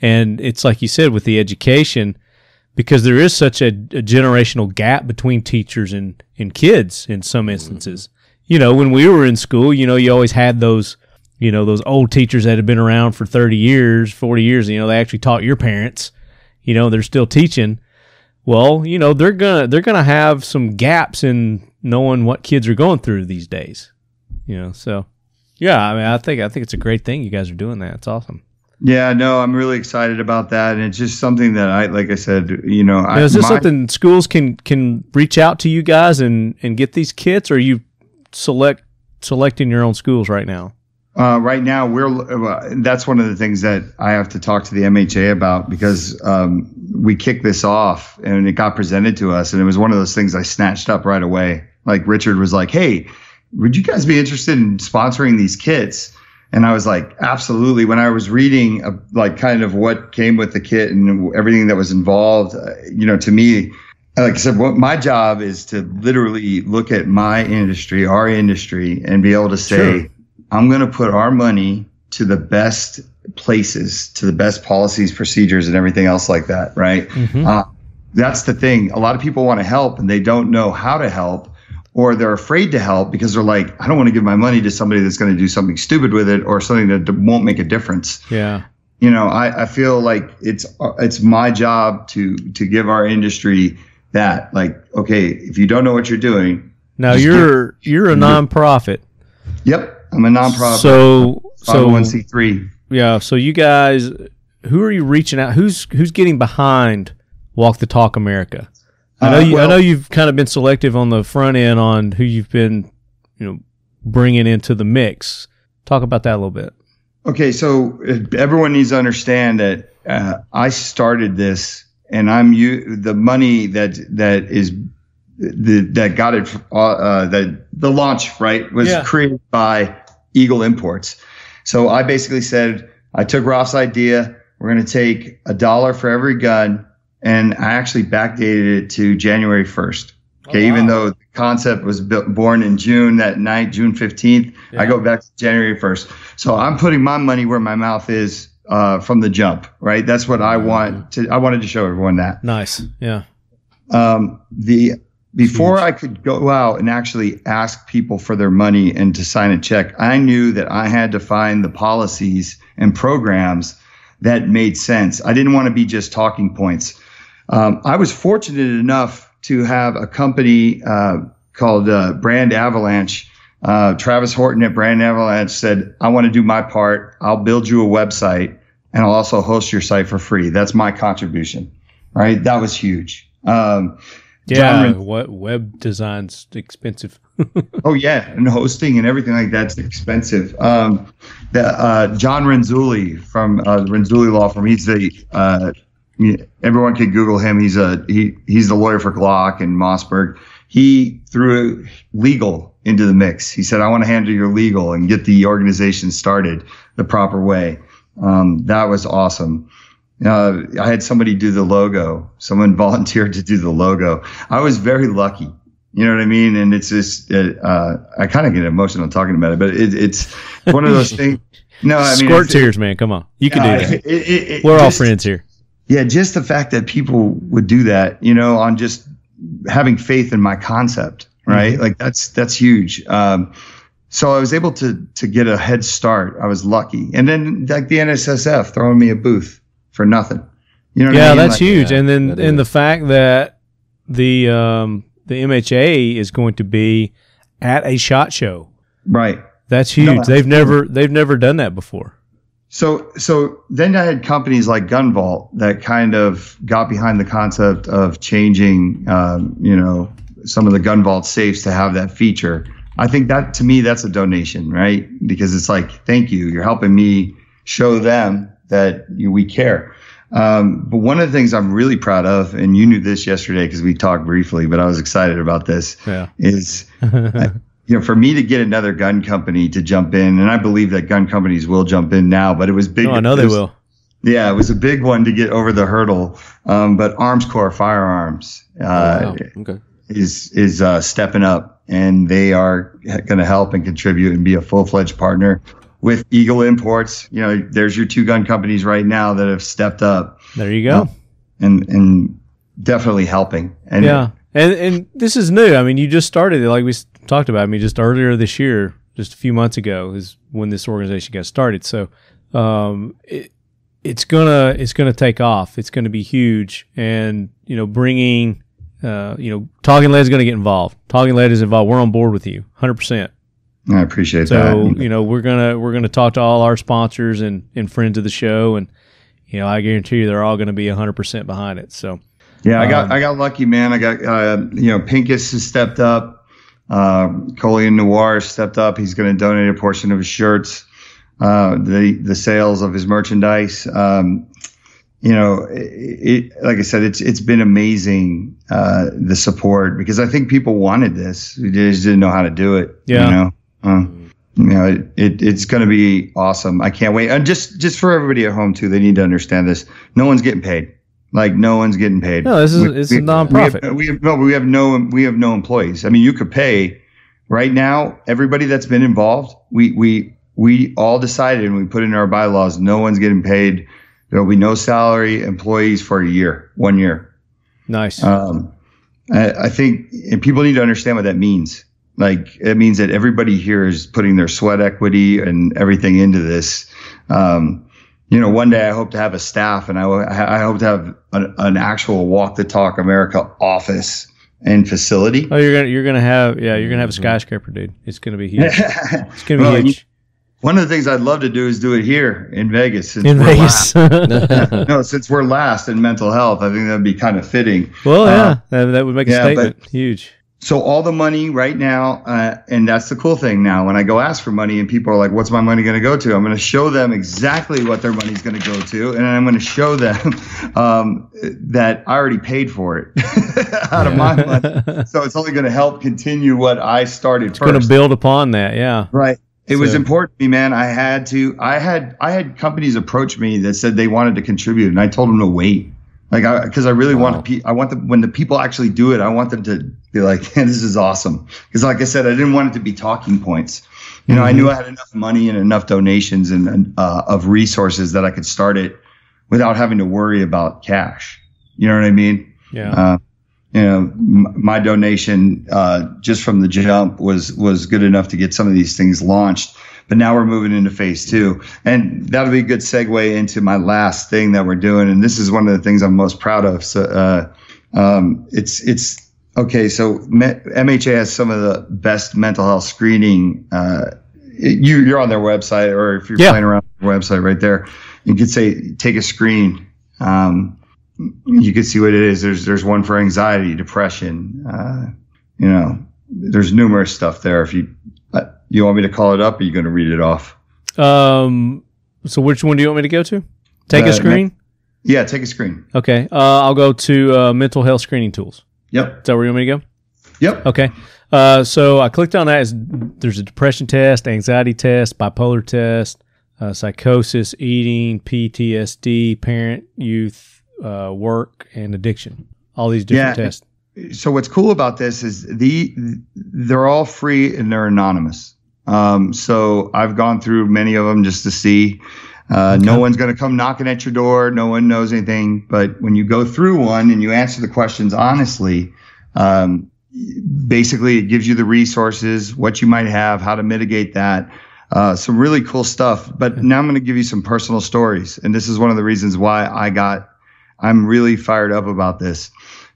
And it's like you said with the education, because there is such a generational gap between teachers and kids in some instances. When we were in school, you always had those old teachers that had been around for 30 years, 40 years, they actually taught your parents, they're still teaching. Well, they're gonna have some gaps in knowing what kids are going through these days. So yeah, I mean, I think it's a great thing you guys are doing that. It's awesome. Yeah, no, I'm really excited about that, and it's just something that like I said, is this something schools can reach out to you guys and get these kits, or are you selecting your own schools right now? Right now, that's one of the things that I have to talk to the MHA about, because we kicked this off and it got presented to us, and it was one of those things I snatched up right away. Like, Richard was like, "Hey, would you guys be interested in sponsoring these kits?" And I was like, absolutely. When I was reading like kind of what came with the kit and everything that was involved, to me, like I said, what my job is to literally look at my industry, our industry, and be able to say, sure, I'm going to put our money to the best places, to the best policies, procedures, and everything else like that, right? Mm-hmm. That's the thing. A lot of people want to help and they don't know how to help, or they're afraid to help because they're like, I don't want to give my money to somebody that's going to do something stupid with it or something that won't make a difference. Yeah. I feel like it's my job to give our industry that, like, okay, if you don't know what you're doing. Now you're a nonprofit. Yep. I'm a nonprofit. So 501c3. Yeah. So you guys, who are you reaching out? Who's getting behind Walk the Talk America? I know you've kind of been selective on the front end on who you've been, bringing into the mix. Talk about that a little bit. Okay, so everyone needs to understand that I started this, and the money that is that got it, the launch, right, was created by Eagle Imports. So I basically said, I took Ralph's idea. We're going to take $1 for every gun. And I actually backdated it to January 1st. Okay. Even though the concept was born in June that night, June 15th, I go back to January 1st. So I'm putting my money where my mouth is, from the jump, right? That's what I wanted to show everyone that. Nice. Yeah. Before I could go out and actually ask people for their money and to sign a check, I knew that I had to find the policies and programs that made sense. I didn't want to be just talking points. I was fortunate enough to have a company called Brand Avalanche. Travis Horton at Brand Avalanche said, I want to do my part. I'll build you a website and I'll also host your site for free. That's my contribution, right? That was huge. What web design's expensive. Oh yeah, and hosting and everything like that's expensive. John Renzulli from Renzulli Law Firm. He's everyone can Google him. He's the lawyer for Glock and Mossberg. He threw legal into the mix. He said, I want to handle your legal and get the organization started the proper way. That was awesome. I had somebody do the logo. Someone volunteered to do the logo. I was very lucky. You know what I mean? And it's just, I kind of get emotional talking about it, but it's one of those things. No, I mean, squirt tears, man. Come on. You can do that. We're all friends here. Yeah. Just the fact that people would do that, on just having faith in my concept, right? Mm-hmm. Like that's huge. So I was able to get a head start. I was lucky. And then like the NSSF throwing me a booth for nothing. You know what I mean? That's huge. And then the fact that the MHA is going to be at a SHOT Show. Right. That's huge. No, they've never done that before. So then I had companies like Gun Vault that kind of got behind the concept of changing, some of the Gun Vault safes to have that feature. I think that to me, that's a donation, right? Because it's like, thank you. You're helping me show them that we care. But one of the things I'm really proud of, and you knew this yesterday because we talked briefly, but I was excited about this, is for me to get another gun company to jump in, and I believe that gun companies will jump in now, but it was big. Oh, I know they will. Yeah, it was a big one to get over the hurdle. But Arms Corps Firearms is stepping up, and they are going to help and contribute and be a full-fledged partner with Eagle Imports. There's your two gun companies right now that have stepped up. There you go. And definitely helping. And And this is new. I mean, you just started it, like we talked about. I mean, just earlier this year, just a few months ago, is when this organization got started. So, it's gonna take off. It's gonna be huge, and bringing, Talking Lead is gonna get involved. Talking Lead is involved. We're on board with you, 100%. I appreciate that. So, we're gonna talk to all our sponsors and friends of the show, and I guarantee you they're all gonna be 100% behind it. So. Yeah, I got lucky, man. I got Pincus has stepped up. Coley Noir stepped up. He's going to donate a portion of his shirts, the sales of his merchandise. Like I said, it's been amazing, the support, because I think people wanted this. They just didn't know how to do it. Yeah. It's going to be awesome. I can't wait. And just for everybody at home too, they need to understand this. No one's getting paid. Like no one's getting paid. No, it's a nonprofit. We have no employees. I mean, you could pay right now. Everybody that's been involved, we all decided and we put in our bylaws. No one's getting paid. There will be no salary employees for 1 year. Nice. I think, and people need to understand what that means. Like it means that everybody here is putting their sweat equity and everything into this. One day I hope to have a staff, and I hope to have an actual Walk the Talk America office and facility. Oh, you're gonna have a skyscraper, dude. It's gonna be huge. It's gonna be huge. One of the things I'd love to do is do it here in Vegas. Since we're last in mental health, I think that'd be kind of fitting. Well, that would make a statement. Huge. So all the money right now, and that's the cool thing now, when I go ask for money and people are like, what's my money going to go to? I'm going to show them exactly what their money's going to go to. And I'm going to show them that I already paid for it out of my money. So it's only going to help continue what I started first. It's going to build upon that. Yeah. Right. It was important to me, man. I had companies approach me that said they wanted to contribute, and I told them to wait. Like, because I really want when the people actually do it, I want them to be like, man, this is awesome. Because like I said, I didn't want it to be talking points. You know, I knew I had enough money and enough donations and of resources that I could start it without having to worry about cash. You know what I mean? Yeah. You know, my donation just from the jump was good enough to get some of these things launched. But now we're moving into phase 2. And that'll be a good segue into my last thing that we're doing. And this is one of the things I'm most proud of. So it's okay. So MHA has some of the best mental health screening. You're on their website, or if you're playing around with their website right there, you could say, take a screen. You can see what it is. There's one for anxiety, depression. You know, there's numerous stuff there. If you want me to call it up, or are you going to read it off? So which one do you want me to go to? Take a screen? Yeah, take a screen. Okay. I'll go to mental health screening tools. Yep. Is that where you want me to go? Yep. Okay. So I clicked on that. There's a depression test, anxiety test, bipolar test, psychosis, eating, PTSD, parent, youth, work, and addiction. All these different tests. So what's cool about this is they're all free and they're anonymous. So I've gone through many of them just to see. No one's going to come knocking at your door. No one knows anything. But when you go through one and you answer the questions honestly, basically it gives you the resources, what you might have, how to mitigate that. Some really cool stuff. But now I'm going to give you some personal stories. And this is one of the reasons why I'm really fired up about this.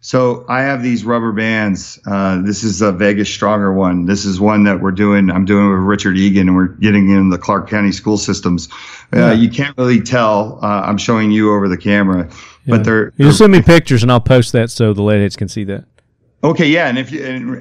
So I have these rubber bands. This is a Vegas Stronger one. This is one that I'm doing with Richard Egan, and we're getting in the Clark County school systems. You can't really tell. I'm showing you over the camera, but you send me pictures and I'll post that so the leadheads can see that. Okay, yeah, and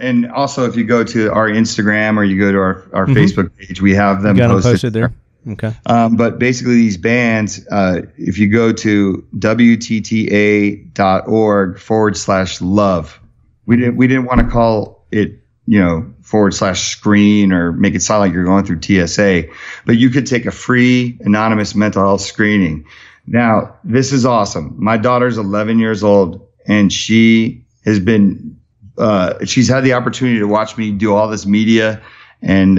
and also if you go to our Instagram or you go to our Facebook page, we have them posted there. Okay. But basically these bands, if you go to WTTA.org/love, we didn't want to call it, /screen or make it sound like you're going through TSA, but you could take a free anonymous mental health screening. Now, this is awesome. My daughter's 11 years old and she has been, she's had the opportunity to watch me do all this media and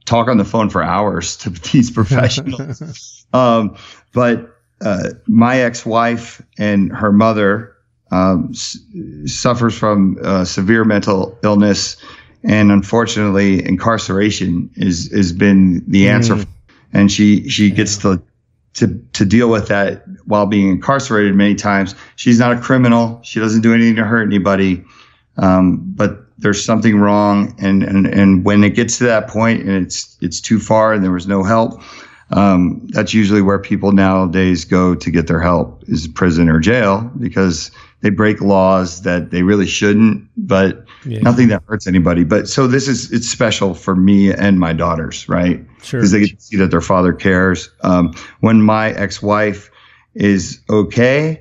talk on the phone for hours to these professionals. But my ex-wife and her mother suffers from severe mental illness, and unfortunately, incarceration has been the answer. And she gets to deal with that while being incarcerated many times. She's not a criminal. She doesn't do anything to hurt anybody. But there's something wrong, and when it gets to that point and it's too far and there was no help, that's usually where people nowadays go to get their help, is prison or jail, because they break laws that they really shouldn't, but nothing that hurts anybody. But so it's special for me and my daughters, right? Sure. Because they get to see that their father cares. When my ex-wife is okay,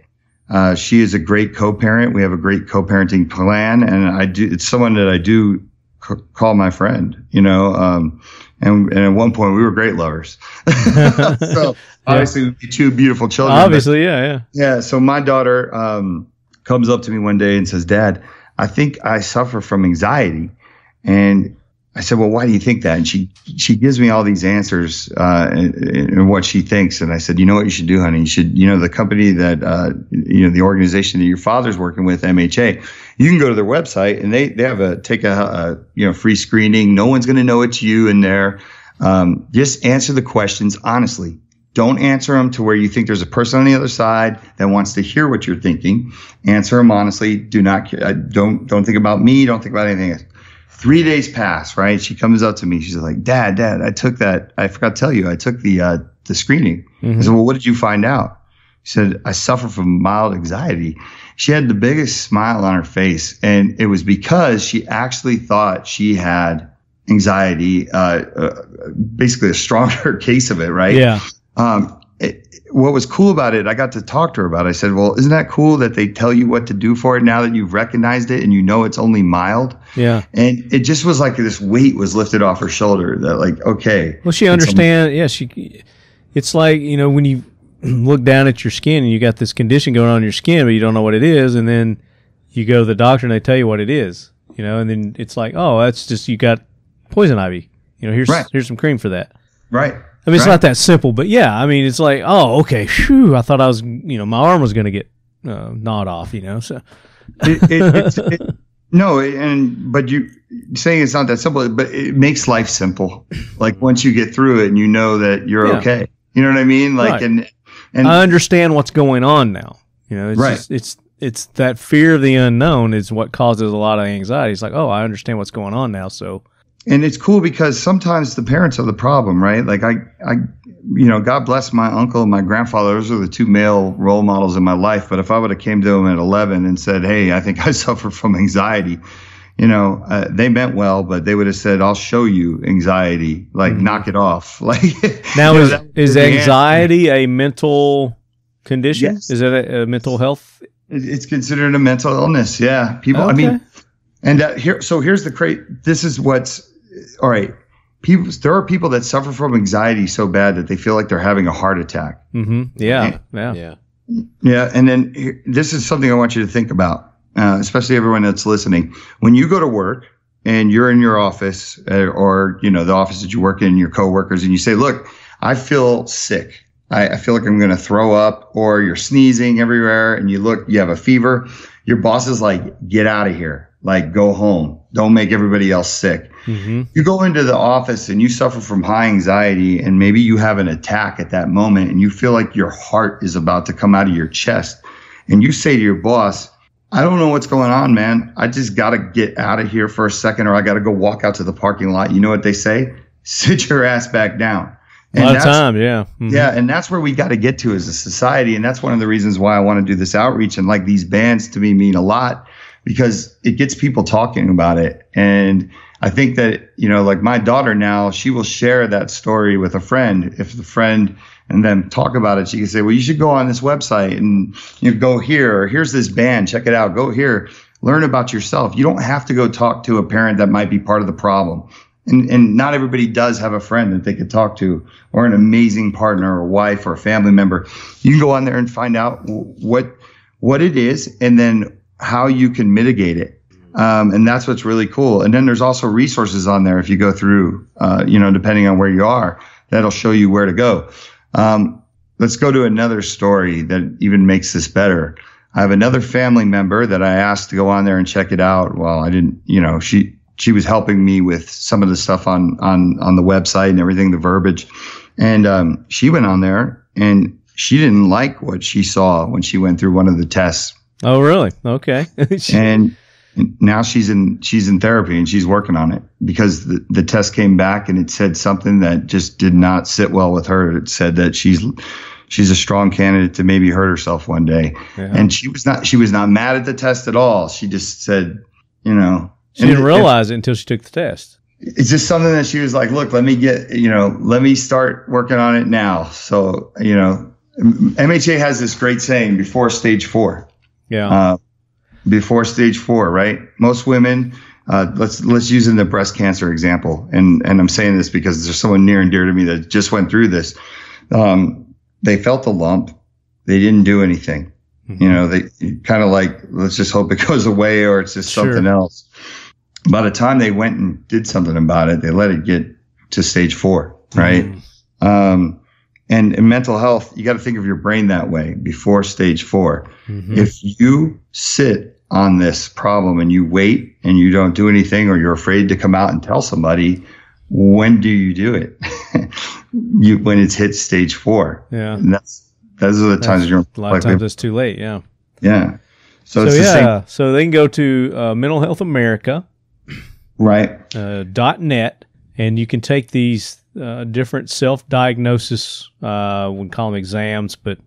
she is a great co-parent. We have a great co-parenting plan, and it's someone that I do call my friend, and at one point we were great lovers. So obviously we have 2 beautiful children. Obviously, yeah. Yeah. So my daughter comes up to me one day and says, "Dad, I think I suffer from anxiety." And I said, "Well, why do you think that?" And she gives me all these answers and what she thinks. And I said, "You know what you should do, honey? You should, the company that, the organization that your father's working with, MHA, you can go to their website and they have take a free screening. No one's going to know it's you in there. Just answer the questions honestly. Don't answer them to where you think there's a person on the other side that wants to hear what you're thinking. Answer them honestly. Don't think about me. Don't think about anything else." 3 days pass, right? She comes up to me. She's like, Dad, I took that. I forgot to tell you, I took the screening. I said, "Well, what did you find out?" She said, I suffer from mild anxiety. She had the biggest smile on her face. And it was because she actually thought she had anxiety, basically a stronger case of it, right? Yeah. What was cool about it, I got to talk to her about it. I said, well, isn't that cool that they tell you what to do for it now that you've recognized it and you know it's only mild? Yeah. And it just was like this weight was lifted off her shoulder that like, okay. Well, she understands. Yeah, it's like, when you look down at your skin and you got this condition going on in your skin, but you don't know what it is. And then you go to the doctor and they tell you what it is, and then it's like, oh, that's just, you got poison ivy. Here's some cream for that. Right. I mean, it's not that simple, but yeah, I mean, it's like, oh, okay, phew, I thought I was, my arm was going to get gnawed off, so. But you saying it's not that simple, but it makes life simple. Like once you get through it and you know that you're okay, you know what I mean? Like, right. and I understand what's going on now. It's right. just, it's that fear of the unknown is what causes a lot of anxiety. It's like, oh, I understand what's going on now, so. And it's cool because sometimes the parents are the problem, right? Like God bless my uncle and my grandfather. Those are the two male role models in my life. But if I would have came to them at 11 and said, hey, I think I suffer from anxiety, they meant well, but they would have said, I'll show you anxiety, like knock it off. Like now is anxiety a mental condition? Yes. Is it a mental health? It's considered a mental illness. Yeah. People, okay. I mean, and here's the this is what's, all right. There are people that suffer from anxiety so bad that they feel like they're having a heart attack. Mm-hmm. Yeah. Yeah. Yeah. And then this is something I want you to think about, especially everyone that's listening. When you go to work and you're in your office or, the office that you work in, your coworkers, and you say, look, I feel sick. I feel like I'm going to throw up, or you're sneezing everywhere and you have a fever. Your boss is like, get out of here. Like, go home. Don't make everybody else sick. Mm-hmm. You go into the office and you suffer from high anxiety, and maybe you have an attack at that moment and you feel like your heart is about to come out of your chest. And you say to your boss, I don't know what's going on, man. I just got to get out of here for a second, or I got to go walk out to the parking lot. You know what they say? Sit your ass back down. And a lot of time, yeah. Mm-hmm. Yeah, and that's where we got to get to as a society. And that's one of the reasons why I want to do this outreach. And like these bands to me mean a lot, because it gets people talking about it. And I think that, like my daughter now, she will share that story with a friend. If the friend and then talk about it, she can say, well, you should go on this website and go here, or here's this band, check it out, go here, learn about yourself. You don't have to go talk to a parent that might be part of the problem. And not everybody does have a friend that they could talk to, or an amazing partner or wife or a family member. You can go on there and find out what it is, and then how you can mitigate it. And that's what's really cool. And then there's also resources on there if you go through, depending on where you are, that'll show you where to go. Let's go to another story that even makes this better. I have another family member that I asked to go on there and check it out. Well, I didn't, she was helping me with some of the stuff on the website and everything, the verbiage. And she went on there and she didn't like what she saw when she went through one of the tests. Oh, really? Okay. And now she's in therapy and she's working on it, because the test came back and it said something that just did not sit well with her. It said that she's a strong candidate to maybe hurt herself one day. Yeah. And she was not mad at the test at all. She just said, she didn't realize it until she took the test. It's just something that she was like, look, let me start working on it now. So, MHA has this great saying, before stage 4. Yeah. Before stage 4, right? Most women, let's use in the breast cancer example. And I'm saying this because there's someone near and dear to me that just went through this. They felt a lump. They didn't do anything. Mm-hmm. They kind of like, let's just hope it goes away, or it's just something else. By the time they went and did something about it, they let it get to stage 4, right? Mm-hmm. And in mental health, you got to think of your brain that way, before stage 4. Mm-hmm. If you sit on this problem and you wait and you don't do anything, or you're afraid to come out and tell somebody, when do you do it? When it's hit stage 4. Yeah. And those are the times you're a lot of times it's too late. Yeah. Yeah. So it's the same. So they can go to Mental Health America, right? .net, and you can take these different self-diagnosis, we call them exams, but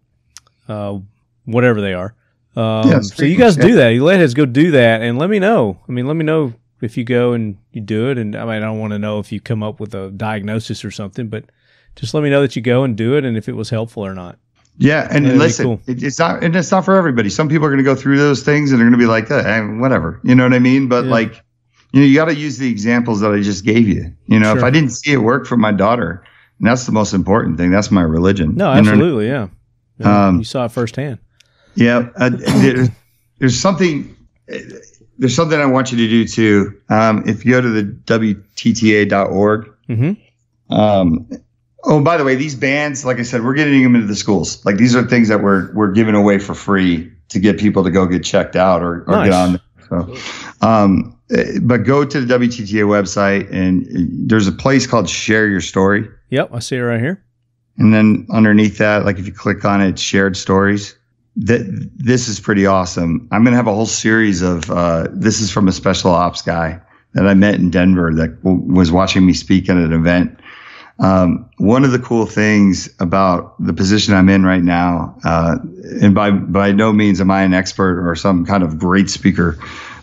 whatever they are. Yeah, So you guys do that. You leadheads go do that, and let me know. I mean, let me know if you go and you do it. And I mean, I don't want to know if you come up with a diagnosis or something, but just let me know that you go and do it, and if it was helpful or not. Yeah, and listen, it's not for everybody. Some people are going to go through those things and they're going to be like, whatever, you know what I mean? But like, you got to use the examples that I just gave you. If I didn't see it work for my daughter, and that's the most important thing. That's my religion. No, absolutely, yeah. You saw it firsthand. Yeah, there's something I want you to do too. If you go to the WTTA.org. Mm-hmm. Oh, by the way, these bands, like I said, we're getting them into the schools. Like these are things that we're giving away for free to get people to go get checked out or get on there. So, but go to the WTTA website and there's a place called Share Your Story. Yep, I see it right here. And then underneath that, like if you click on it, Shared Stories. This is pretty awesome. I'm going to have a whole series of this is from a special ops guy that I met in Denver that was watching me speak at an event. One of the cool things about the position I'm in right now, and by no means am I an expert or some kind of great speaker,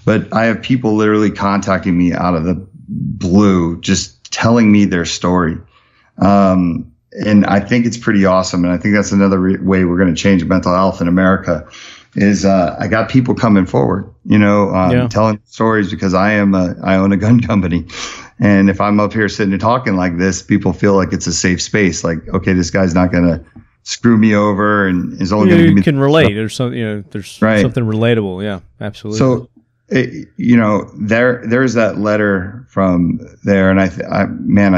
but I have people literally contacting me out of the blue, just telling me their story. And I think it's pretty awesome. And I think that's another way we're going to change mental health in America is, I got people coming forward, telling stories because I own a gun company. And if I'm up here sitting and talking like this, people feel like it's a safe space. Like, okay, this guy's not going to screw me over and is only going to give me. You can relate. There's something, something relatable. Yeah, absolutely. So, there's that letter from there. And I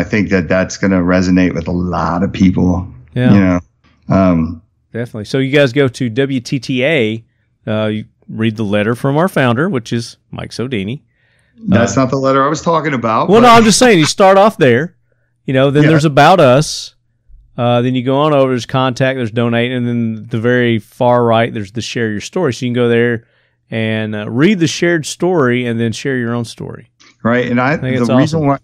think that's going to resonate with a lot of people. Yeah. Definitely. So you guys go to WTTA, you read the letter from our founder, which is Mike Sodini. That's not the letter I was talking about. Well, no, I'm just saying you start off there, then there's About Us. Then you go on over, there's Contact, there's Donate, and then the very far right, there's the Share Your Story. So you can go there and read the shared story and then share your own story. Right. And the reason why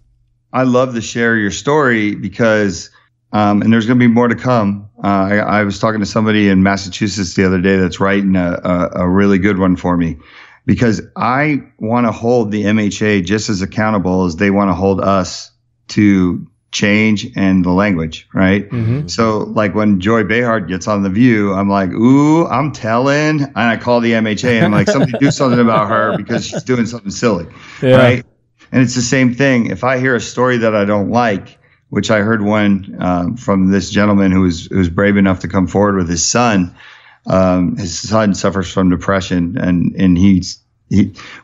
I love the Share Your Story because, and there's going to be more to come. I was talking to somebody in Massachusetts the other day that's writing a really good one for me. Because I want to hold the MHA just as accountable as they want to hold us to change and the language, right? Mm-hmm. So like when Joy Behar gets on The View, I'm like, ooh, I'm telling. And I call the MHA and I'm like, somebody do something about her because she's doing something silly, right? And it's the same thing. If I hear a story that I don't like, which I heard one from this gentleman who was brave enough to come forward with his son. His son suffers from depression and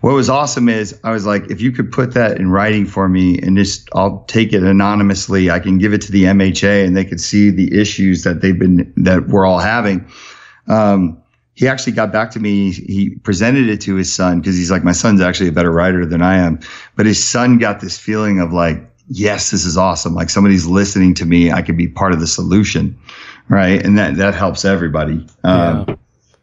what was awesome is I was like, if you could put that in writing for me and I'll take it anonymously. I can give it to the MHA and they could see the issues that we're all having. He actually got back to me. He presented it to his son because he's like, my son's actually a better writer than I am. But his son got this feeling of like, yes, this is awesome. Like somebody's listening to me. I could be part of the solution. Right. And that helps everybody. But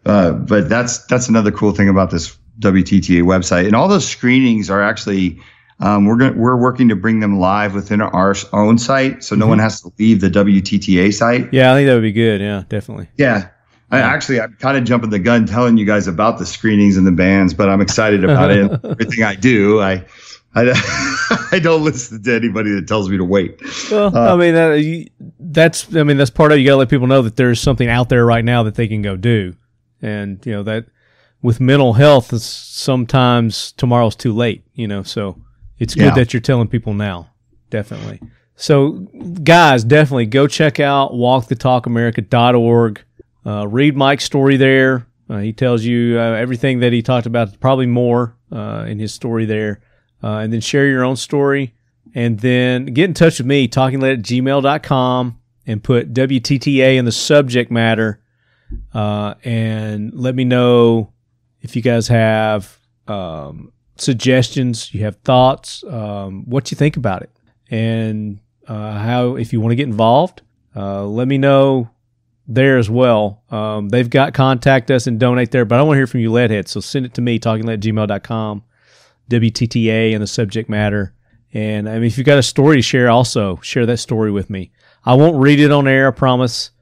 that's another cool thing about this WTTA website. And all those screenings are actually, we're working to bring them live within our own site. So no one has to leave the WTTA site. Yeah, I think that would be good. Yeah, definitely. Yeah. I'm kind of jumping the gun telling you guys about the screenings and the bands, but I'm excited about it. Everything I do, I don't listen to anybody that tells me to wait. Well, I mean, that's part of it. You got to let people know that there's something out there right now that they can go do. And, that with mental health, sometimes tomorrow's too late, so it's good that you're telling people now. Definitely. So guys, definitely go check out walkthetalkamerica.org. Read Mike's story there. He tells you everything that he talked about, probably more in his story there. And then share your own story. And then get in touch with me, talkinglead@gmail.com, and put WTTA in the subject matter. And let me know if you guys have suggestions, you have thoughts, what you think about it. And if you want to get involved, let me know there as well. They've got Contact Us and Donate there, but I want to hear from you leadheads. So send it to me, talkinglead@gmail.com. WTTA in the subject matter. And if you've got a story to share, also share that story with me. I won't read it on air, I promise.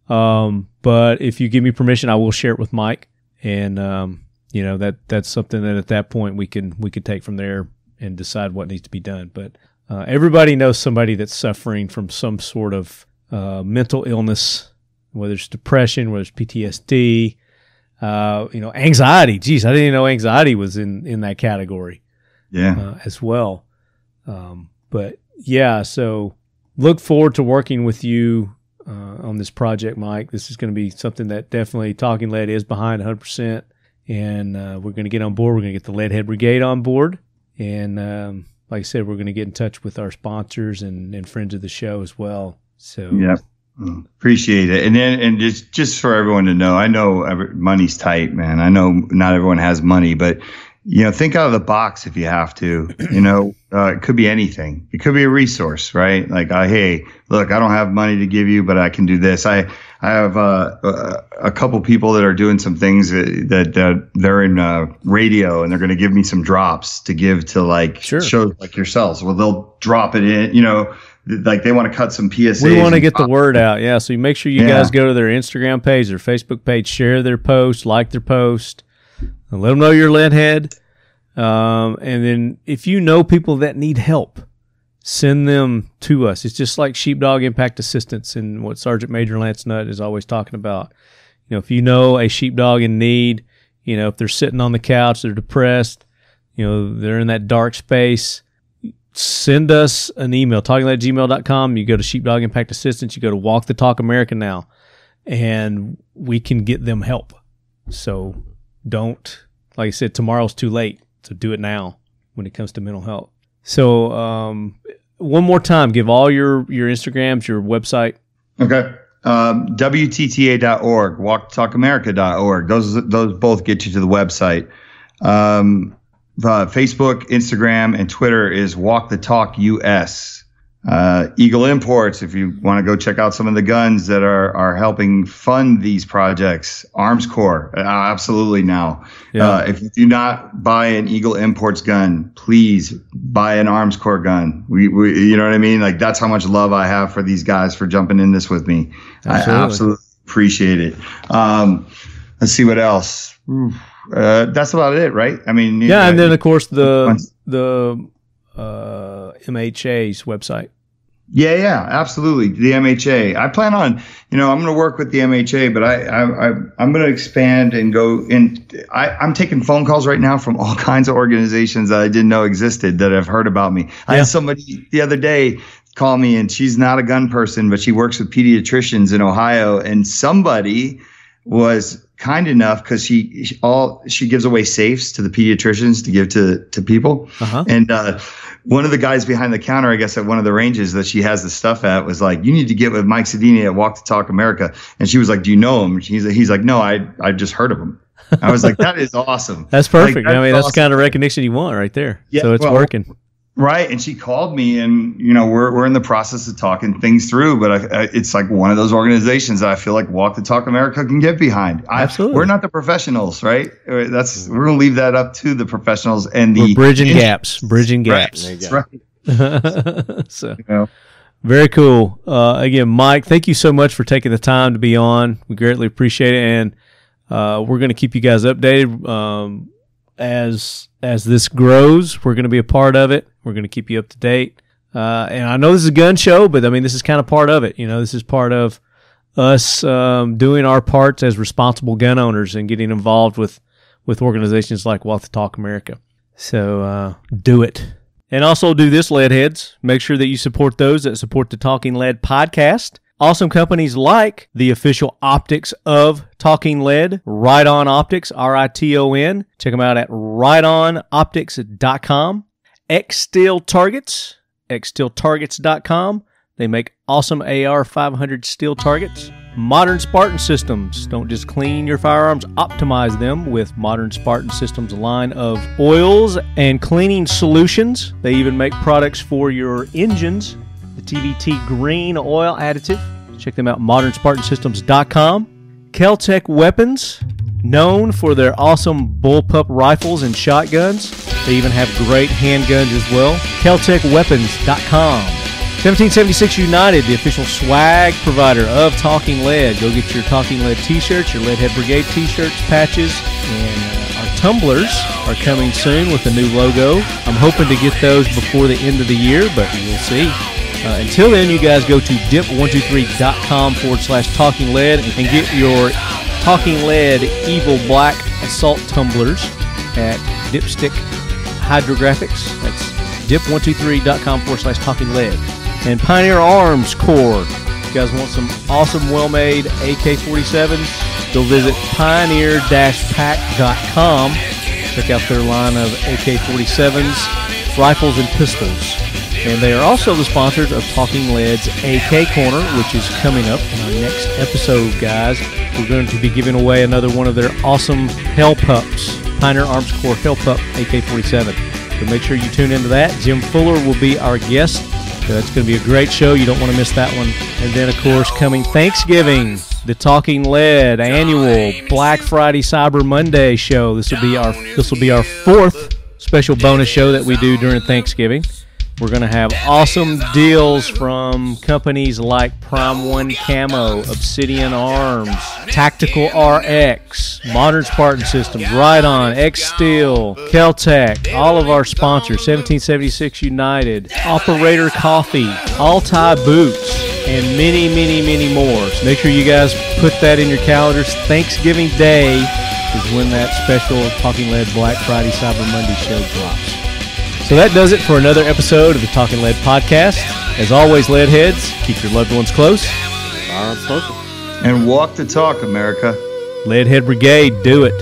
But if you give me permission, I will share it with Mike. And, that's something that at that point we could take from there and decide what needs to be done. But everybody knows somebody that's suffering from some sort of mental illness, whether it's depression, whether it's PTSD, anxiety. Geez, I didn't even know anxiety was in that category. Yeah. As well. But yeah, so look forward to working with you on this project, Mike. This is going to be something that definitely Talking Lead is behind 100%. And we're going to get on board. We're going to get the Leadhead Brigade on board. And like I said, we're going to get in touch with our sponsors and friends of the show as well. So yeah, appreciate it. And just for everyone to know, I know money's tight, man. I know not everyone has money, but think out of the box if you have to. It could be anything. It could be a resource, right? Like, hey, look, I don't have money to give you, but I can do this. I have a couple people that are doing some things that they're in radio, and they're going to give me some drops to give to shows like yourselves. Well, they'll drop it in, like they want to cut some PSAs. We want to get the word out. Yeah. So you make sure you guys go to their Instagram page, their Facebook page, share their post, like their post, and let them know you're Leadhead. And then if you know people that need help, send them to us. It's just like sheepdog impact assistance and what Sergeant Major Lance Nutt is always talking about. If you know a sheepdog in need, if they're sitting on the couch, they're depressed, they're in that dark space, send us an email, talkinglead@gmail.com. You go to Sheepdog Impact Assistance, you go to Walk the Talk America now, and we can get them help. So don't, like I said, tomorrow's too late. So do it now when it comes to mental health. So one more time, give all your Instagrams, your website. Okay. WTTA.org, walktalkamerica.org. Those both get you to the website. Facebook, Instagram, and Twitter is Walk the Talk US. Eagle Imports, if you want to go check out some of the guns that are helping fund these projects. Arms Corps, absolutely now. Yeah. If you do not buy an Eagle Imports gun, please buy an Arms Corps gun. We you know what I mean? Like, that's how much love I have for these guys for jumping in this with me. Absolutely. I absolutely appreciate it. Let's see what else. That's about it, right? I mean, and then of course the MHA's website. Yeah, absolutely. The MHA. I plan on, I'm going to work with the MHA, but I'm going to expand and go in. I'm taking phone calls right now from all kinds of organizations that I didn't know existed that have heard about me. I had somebody the other day call me, and she's not a gun person, but she works with pediatricians in Ohio, and somebody was kind enough, because she gives away safes to the pediatricians to give to people. Uh-huh. And one of the guys behind the counter, I guess at one of the ranges that she has the stuff at, was like, you need to get with Mike Sodini at Walk the Talk America. And she was like, do you know him? He's like, no, I just heard of him. I was like, that is awesome. That's perfect. Like, that's the kind of recognition you want right there. Yeah, so it's working. Right. And she called me, and, we're in the process of talking things through, but it's like one of those organizations that I feel like Walk the Talk America can get behind. Absolutely. We're not the professionals, right? We're going to leave that up to the professionals and we're bridging gaps. Right. So very cool. Again, Mike, thank you so much for taking the time to be on. We greatly appreciate it. And, we're going to keep you guys updated. As this grows, we're going to be a part of it. We're going to keep you up to date. And I know this is a gun show, but I mean, this is kind of part of it. This is part of us doing our parts as responsible gun owners and getting involved with organizations like Walk the Talk America. So do it. And also do this, Leadheads. Make sure that you support those that support the Talking Lead podcast. Awesome companies like the official optics of Talking Lead, Right On Optics, RITON. Check them out at rightonoptics.com. X-Steel Targets, xsteeltargets.com. They make awesome AR-500 steel targets. Modern Spartan Systems. Don't just clean your firearms, optimize them with Modern Spartan Systems line of oils and cleaning solutions. They even make products for your engines. The TVT green oil additive. Check them out, modernspartansystems.com. Kel Tec Weapons, known for their awesome bullpup rifles and shotguns. They even have great handguns as well. KelTecWeapons.com. 1776 United, the official swag provider of Talking Lead. Go get your Talking Lead t-shirts, your Leadhead Brigade t-shirts, patches, and our tumblers are coming soon with a new logo. I'm hoping to get those before the end of the year, but we'll see. Until then, you guys go to dip123.com/Talking Lead and get your Talking Lead Evil Black Assault tumblers at Dipstick Hydrographics. That's dip123.com/Talking Lead. And Pioneer Arms Corps. If you guys want some awesome, well-made AK-47s, go visit pioneer-pack.com. Check out their line of AK-47s, rifles, and pistols. And they are also the sponsors of Talking Lead's AK Corner, which is coming up in our next episode, guys. We're going to be giving away another one of their awesome Hell Pups, Pioneer Arms Corps Hell Pup AK-47. So make sure you tune into that. Jim Fuller will be our guest. It's going to be a great show. You don't want to miss that one. And then, of course, coming Thanksgiving, the Talking Lead annual Black Friday Cyber Monday show. This will be our fourth special bonus show that we do during Thanksgiving. We're going to have awesome deals from companies like Prime One Camo, Obsidian Arms, Tactical RX, Modern Spartan Systems, Right On, X Steel, Kel Tec, all of our sponsors, 1776 United, Operator Coffee, Altai Boots, and many, many, many more. So make sure you guys put that in your calendars. Thanksgiving Day is when that special Talking Lead Black Friday Cyber Monday show drops. So that does it for another episode of the Talking Lead podcast. As always, Leadheads, keep your loved ones close. Firearms focus. And walk the talk, America. Leadhead Brigade, do it.